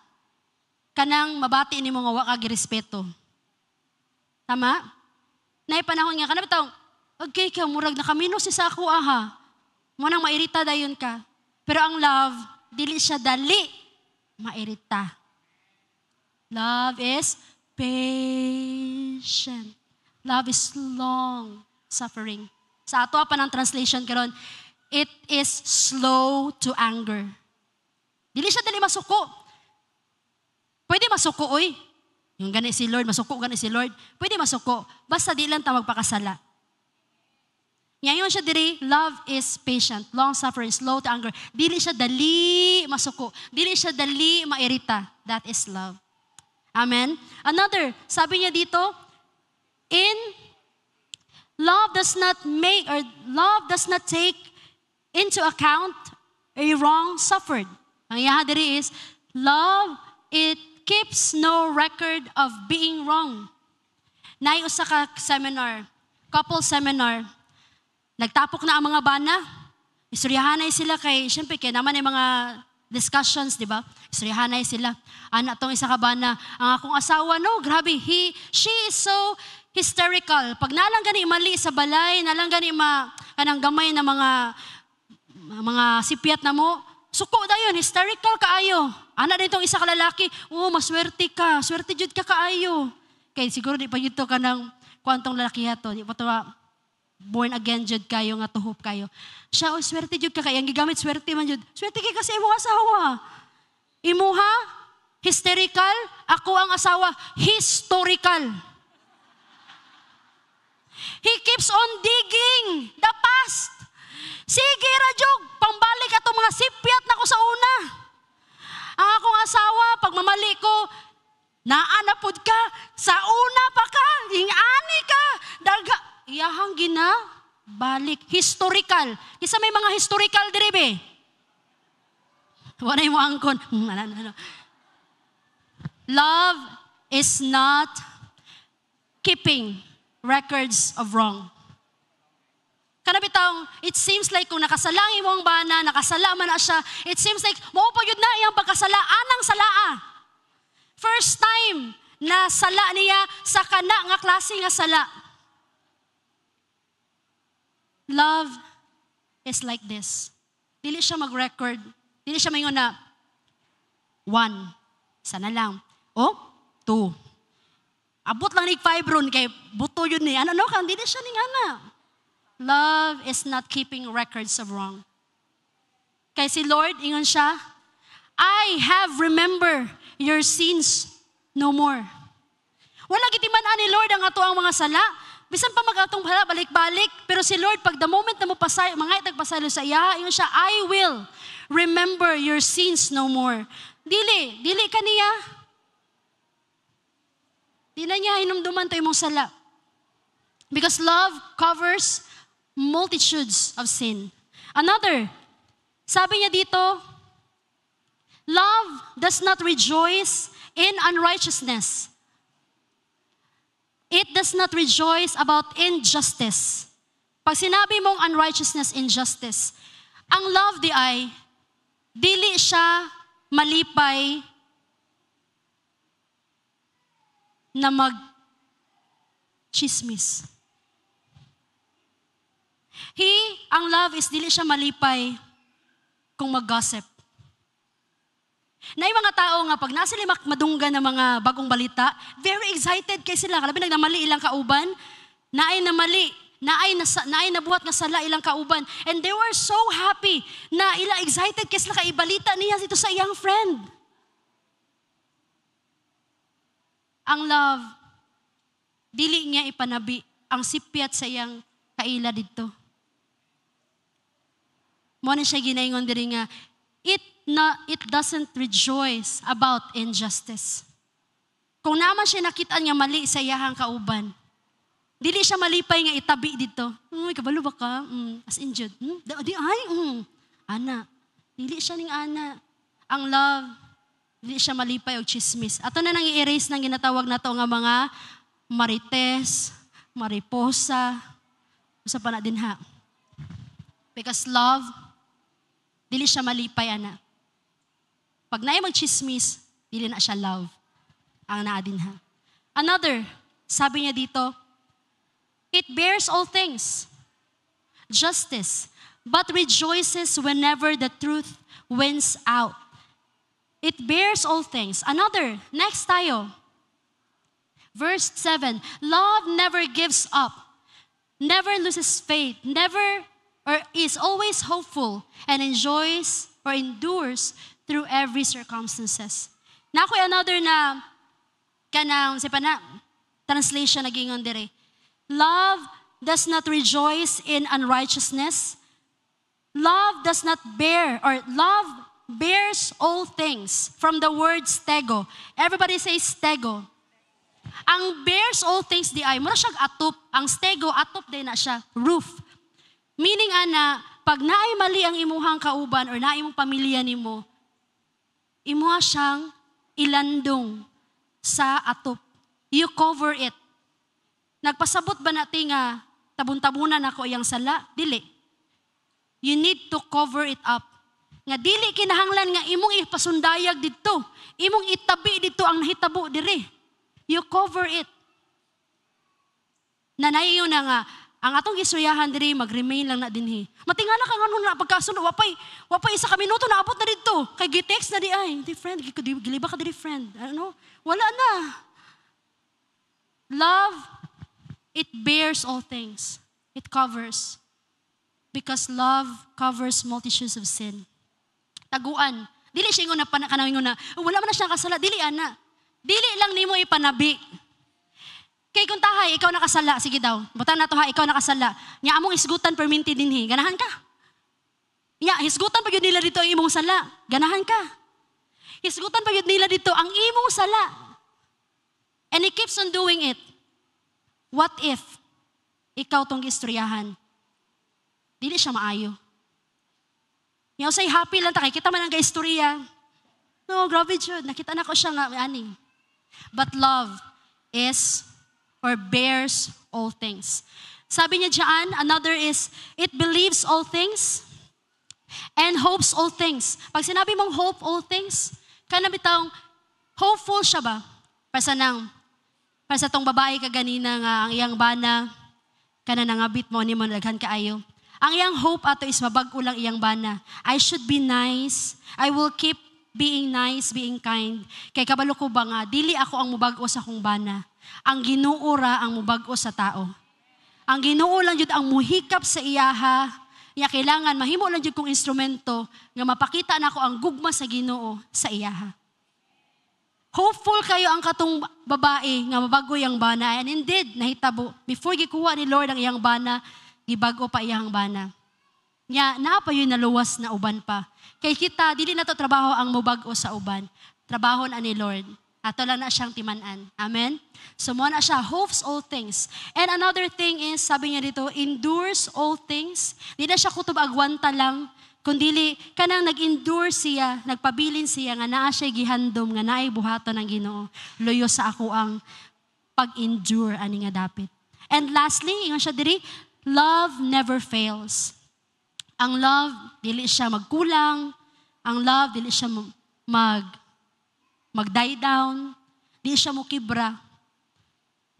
Kanang mabati nimo nga wa ka girespeto. Tama? Nay panahon nga kana bitaw, okay ka murag nakamino si sa ako aha. Mo nang mairita dayon ka. Pero ang love dili siya dali mairita. Love is patient. Love is long suffering. Sa ato pa ng translation karon, it is slow to anger. Dili siya dali masuko. Pwede masuko, oy. Yung gani si Lord, masuko gani si Lord. Pwede masuko. Basta di lang ta magpakasala. Ngayon siya diri, love is patient, long suffering, slow to anger. Dili siya dali masuko. Dili siya dali mairita. That is love. Amen? Another, sabi niya dito, love does not take into account a wrong suffered. Ang iyaha diri is, love, it keeps no record of being wrong. Nay usa ka seminar, couple seminar, nagtapok na ang mga bana, istoryahanay sila kay, syempre kaya naman ay mga discussions, di ba? Istoryahanay sila. Anak tong isa ka bana, ang akong asawa, no, grabe, she is so hysterical. Pag nalang gani mali sa balay, nalang gani kanang gamay na mga sipyat na mo, suko dayon, hysterical kaayo. Anak din tong isa ka lalaki, maswerte ka, swerte jud ka kaayo. Kay siguro di pa yun to ka ng kwantong lalaki hato, di pa to born again jud kayo nga tuhop kayo. Siya swerte jud ka kay ang gigamit swerte man jud. Swerte kay kasi imong asawa. Imuha hysterical, ako ang asawa historical. He keeps on digging the past. Sige rajog, pambalik atong mga sipyat na ko sa una. Ang akong asawa, pag mamali ko, naanapod ka, sa una pa ka, ingani ka, daga, iyahang gina, balik, historical. Isa may mga historical diribe. Wala yung angkon. Love is not keeping records of wrong. Kanabitang, it seems like kung nakasalangi mo ang bana, nakasala man na siya, it seems like, maupo yun na iyang pagkasala, anang salaa. First time na sala niya sa kana nga klase nga sala. Love is like this. Dili siya mag-record. Dili siya mayon na 1, isa na lang. 2. Abot lang ni 5 ron kay buto yun ni. Ano kan dili siya ning ana. Love is not keeping records of wrong. Kay si Lord ingon siya, I have remember your sins no more. Wala gitiman-an ni Lord ang ato ang mga sala. Bisan pa magatong balik-balik, pero si Lord pag the moment na mo pasay, mga itagpasalo sa iya, ingon siya, I will remember your sins no more. Dili kaniya. Di na niya hinumduman to imong sala. Because love covers multitudes of sin. Another, sabi niya dito, love does not rejoice in unrighteousness. It does not rejoice about injustice. Pag sinabi mong unrighteousness, injustice, ang love di ay, dili siya malipay na chismis. Ang love is dili siya malipay kung mag-gossip. Na yung mga tao nga, pag nasa limak madunggan ng mga bagong balita, very excited kay sila. Kalabi nagdamali ilang kauban, naay nabuhat nga sala ilang kauban. And they were so happy na ilang excited kay sila kay balita niya dito sa iyang friend. Ang love, dili niya ipanabi ang sipyat sa iyang kaila dito. Mo na siya ginaingon diri nga, it doesn't rejoice about injustice. Kung naman siya nakita niya mali sa iyahang kauban, dili siya malipay nga itabi dito. Uy, kabalo ba ka? As in Jude. Ana. Dili siya ning ana. Ang love, dili siya malipay og chismis. Ato na nang i-erase ng ginatawag nato nga mga marites, mariposa, usa pa na din ha. Because love, dili siya malipay, ana. Pag naay mag-chismis, dili na siya love. Ang naadin ha. Another, sabi niya dito, it bears all things, justice, but rejoices whenever the truth wins out. It bears all things. Another, next tayo. Verse 7, love never gives up, never loses faith, is always hopeful, and enjoys or endures through every circumstances. Na ako'y another na kanang translation na gingon dire. Love does not rejoice in unrighteousness. Love bears all things. From the word stego. Everybody say stego. Ang bears all things di ay, mura siyang atop. Ang stego, atop din na siya. Roof. Meaning ana, pag naay mali ang imuhang kauban or naay mong pamilya nimo, imuha siyang ilandong sa atop. You cover it. Nagpasabot ba natin nga tabun-tabunan ako iyang sala? Dili. You need to cover it up. Nga dili kinahanglan nga imong ipasundayag dito. Imong itabi dito ang nahitabo diri. You cover it. Nanayo na nga, ang atong gistoryahan diri mag-remain lang na dinhi. Matingala ka ngano na pagkasunod wapay isa ka minuto naabot na didto. Kay gi-text na di ay, di friend, giliba ka diri friend. Ano? Wala na. Love, it bears all things. It covers. Because love covers multitudes of sin. Taguan. Dili siya ingon na kanang ingon na, wala man na siya kasala. Dili ana. Dili lang nimo ipanabi. Kay kung tahay, ikaw nakasala. Sige daw. Butang na to ha, ikaw nakasala. Nya among isgutan perminti dinhi. Ganahan ka. Nya, hisgutan pa yun nila dito ang imong sala. Ganahan ka. Hisgutan pa yun nila dito ang imong sala. And he keeps on doing it. What if ikaw tong istoryahan? Dili siya maayo. Nya, say happy lang ta kay kita man ang gaistorya. No, grabe jud. Nakita na ko siya nga ani. But love is or bears all things. Sabi niya diyan, another is, it believes all things and hopes all things. Pag sinabi mong hope all things, kana bitawng hopeful siya ba? Para sa tong babae kaganina nga ang iyang bana, kana nangabit mo ni mo daghan kaayo. Ang iyang hope ato is mabag-o lang iyang bana. I should be nice. I will keep being nice, being kind. Kay kabalo ko ba nga, dili ako ang mubag-o sa akong bana. Ang Ginoo ra ang mubag-o sa tao. Ang Ginoo lang jud ang muhikap sa iyaha. Iya kailangan mahimo lang jud kong instrumento nga mapakita nako ang gugma sa Ginoo sa iyaha. Hopeful kayo ang katong babae nga mabago iyang bana. And indeed, nahitabo. Before gikuha ni Lord ang iyang bana, gibago pa iyang bana. Nya, naapa yun naluwas na uban pa. Kay kita, dili na to trabaho ang mubago sa uban. Trabaho na ni Lord. Ato lang na siyang timanan. Amen? So, mo na siya, hopes all things. And another thing is, sabi niya dito, endures all things. Di na siya kutob agwanta lang, kundili, kanang nag-endure siya, nagpabilin siya, nga naa siya gihandom, nga naay buhaton ng Ginoo. Loyo sa ako ang pag-endure, ani nga dapit. And lastly, ingon siya diri, love never fails. Ang love, dili siya magkulang. Ang love, dili siya mag-die down. Dili siya mukibra.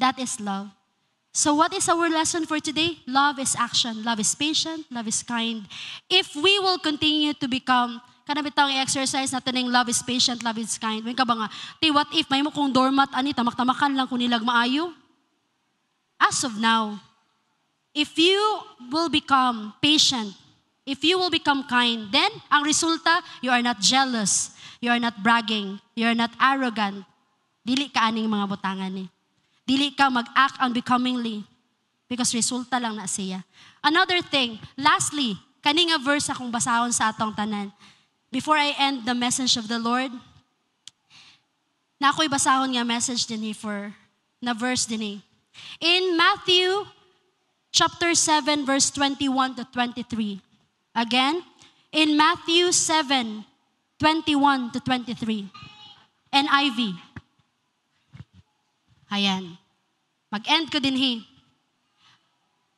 That is love. So what is our lesson for today? Love is action. Love is patient. Love is kind. If we will continue to become, kana bitang i-exercise natin ng love is patient, love is kind. May ka ba nga, what if may mo kong doormat, ani, tamak-tamakan lang kung nilag maayo? As of now, if you will become patient, if you will become kind, then ang resulta, you are not jealous, you are not bragging, you are not arrogant. Dili ka aning mga butangan ni. Dili ka mag-act unbecomingly because resulta lang na siya. Another thing, lastly, kani nga verse akong basahon sa atong tanan. Before I end the message of the Lord, na ako'y basahon nga message din na verse din. In Matthew chapter 7 verse 21 to 23. Again, in Matthew 7, 21 to 23. NIV. Ayan. Mag-end ko din.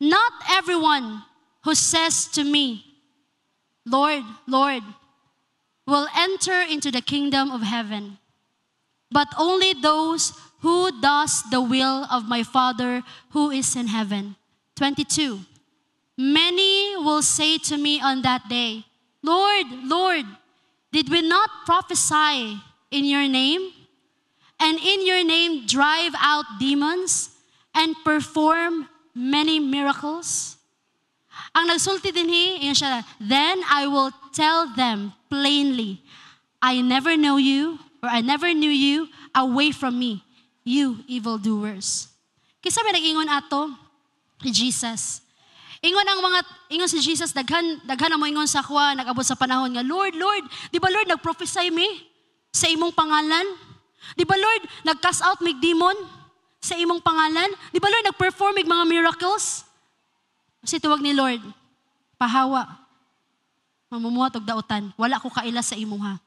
Not everyone who says to me, Lord, Lord, will enter into the kingdom of heaven, but only those who does the will of my Father who is in heaven. 22. Many will say to me on that day, Lord, Lord, did we not prophesy in your name? And in your name drive out demons and perform many miracles? Ang nagsulti din yun siya, then I will tell them plainly, I never know you, or I never knew you, away from me, you evildoers. Kisa may nag-ingon ato, Jesus. Ingon si Jesus, daghan na mo ingon sa kuha, nag-abot sa panahon nga, Lord, Lord, di ba Lord, nag-prophesy me sa imong pangalan? Di ba Lord, nag-cast out mig demon sa imong pangalan? Di ba Lord, nag-perform mig mga miracles? Kasi tuwag ni Lord, pahawa, mamumuhat og dautan, wala ko kaila sa imuha.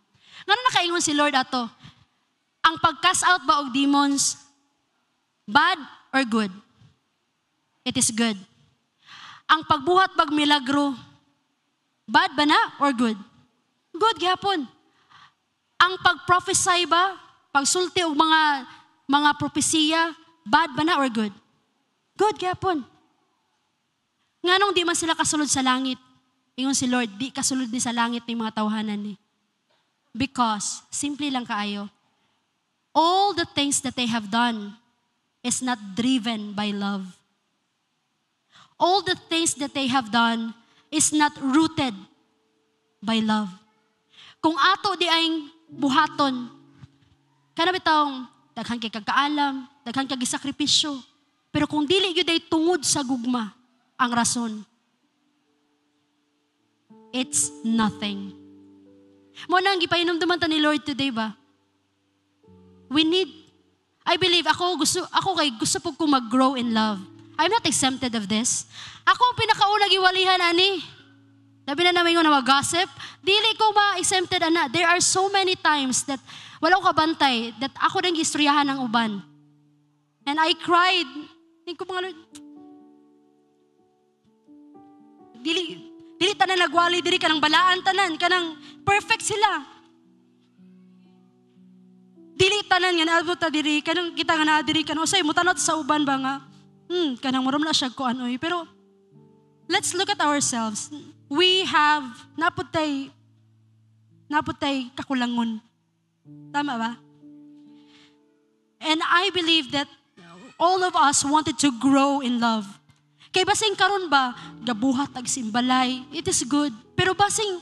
Ngano nakaingon si Lord ato? Ang pag-cast out ba og demons, bad or good? It is good. Ang pagbuhat bag milagro, bad ba na or good? Good gyapon. Ang pag-prophesy ba, pagsulti og mga propesiya, bad ba na or good? Good gyapon. Nganong di man sila kasulod sa langit? Ingon si Lord, di kasulod ni sa langit ni mga tawhanan ni. Because, simply lang kaayo, all the things that they have done is not driven by love. All the things that they have done is not rooted by love. Kung ato di ay buhaton, kana bitawng daghan kay kagkaalam, daghan kay gisakripisyo. Pero kung dili gyud ay tungod sa gugma ang rason, it's nothing. Mo nang gipainomduman ta ni Lord today ba? I believe ako gusto po ko mag-grow in love. I'm not exempted of this. Ako ang pinakauna giwalihan ani. Labi na namin ko na mag-gossip. Dili ko ma-exempted ana. There are so many times that wala ko kabantay that ako nang istoryahan ng uban. And I cried. Hindi ko mga Lord. Dili tanan nagwali, dili ka ng balaan tanan, ka ng perfect sila. Dili tanan nga naabot ta diri, kanang kita nga na diri kan usay mo tanot sa uban ba nga. Kanang moram na siya ko anoy. Pero let's look at ourselves. We have naputay kakulangon. Tama ba? And I believe that all of us wanted to grow in love. Kay basing karon ba, gabuhat ag simbalay, it is good. Pero basing,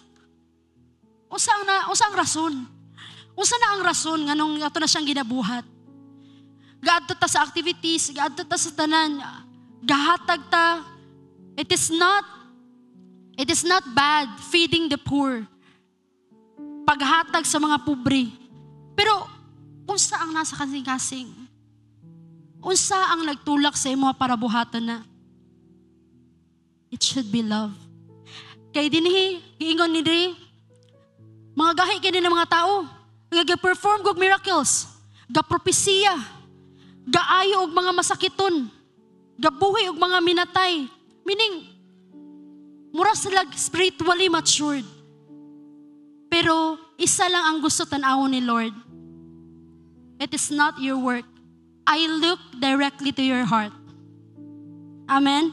usang rason? Usa na ang rason nga nung ato na siyang ginabuhat? Gaadto ta sa activities, gaadto ta sa tanan, gahatag ta. It is not bad feeding the poor. Paghatag sa mga pobre. Pero, unsa ang nasa kasing-kasing? Unsa ang nagtulak sa imo para buhaton na? It should be love. Kay dinhi, giingon ni diri, mga gahi kini ng mga tao, ga-perform og miracles, ga-propesiya, gaayo og mga masakiton, gabuhi og mga minatay. Meaning, mura sila spiritually matured. Pero, isa lang ang gusto tan-awon ni Lord. It is not your work. I look directly to your heart. Amen?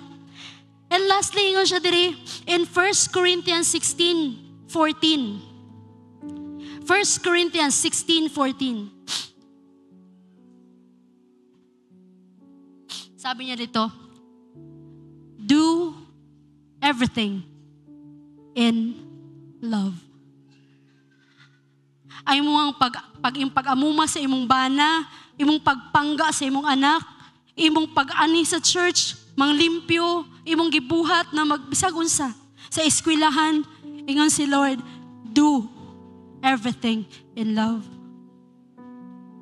And lastly, ingon siya diri in 1 Corinthians 16:14. 1 Corinthians 16:14. Sabi niya dito, do everything in love. Ay mo ang pag-amuma sa imong bana, imong pagpangga sa imong anak, imong pag-ani sa church, manglimpyo, imong gibuhat na magbisag unsa sa eskwelahan, ingon si Lord, do everything in love.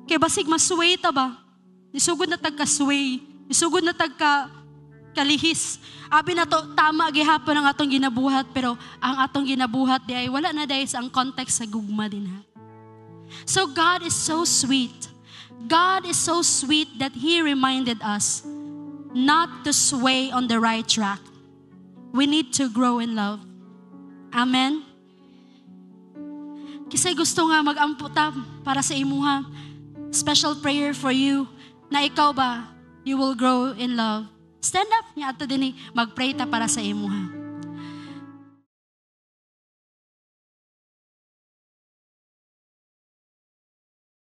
Kay basig masuway ta ba? Nisugod na tagka-sway, nisugod na kalihis. Abi na to, tama gihapon ang atong ginabuhat, pero ang atong ginabuhat di ay wala na dahil sa ang context sa gugma din ha. So God is so sweet. God is so sweet that He reminded us not to sway on the right track. We need to grow in love. Amen? Kasi gusto nga mag-amputa para sa imuha. Special prayer for you na ikaw ba, you will grow in love. Stand up niya ato din mag-pray ta para sa imuha.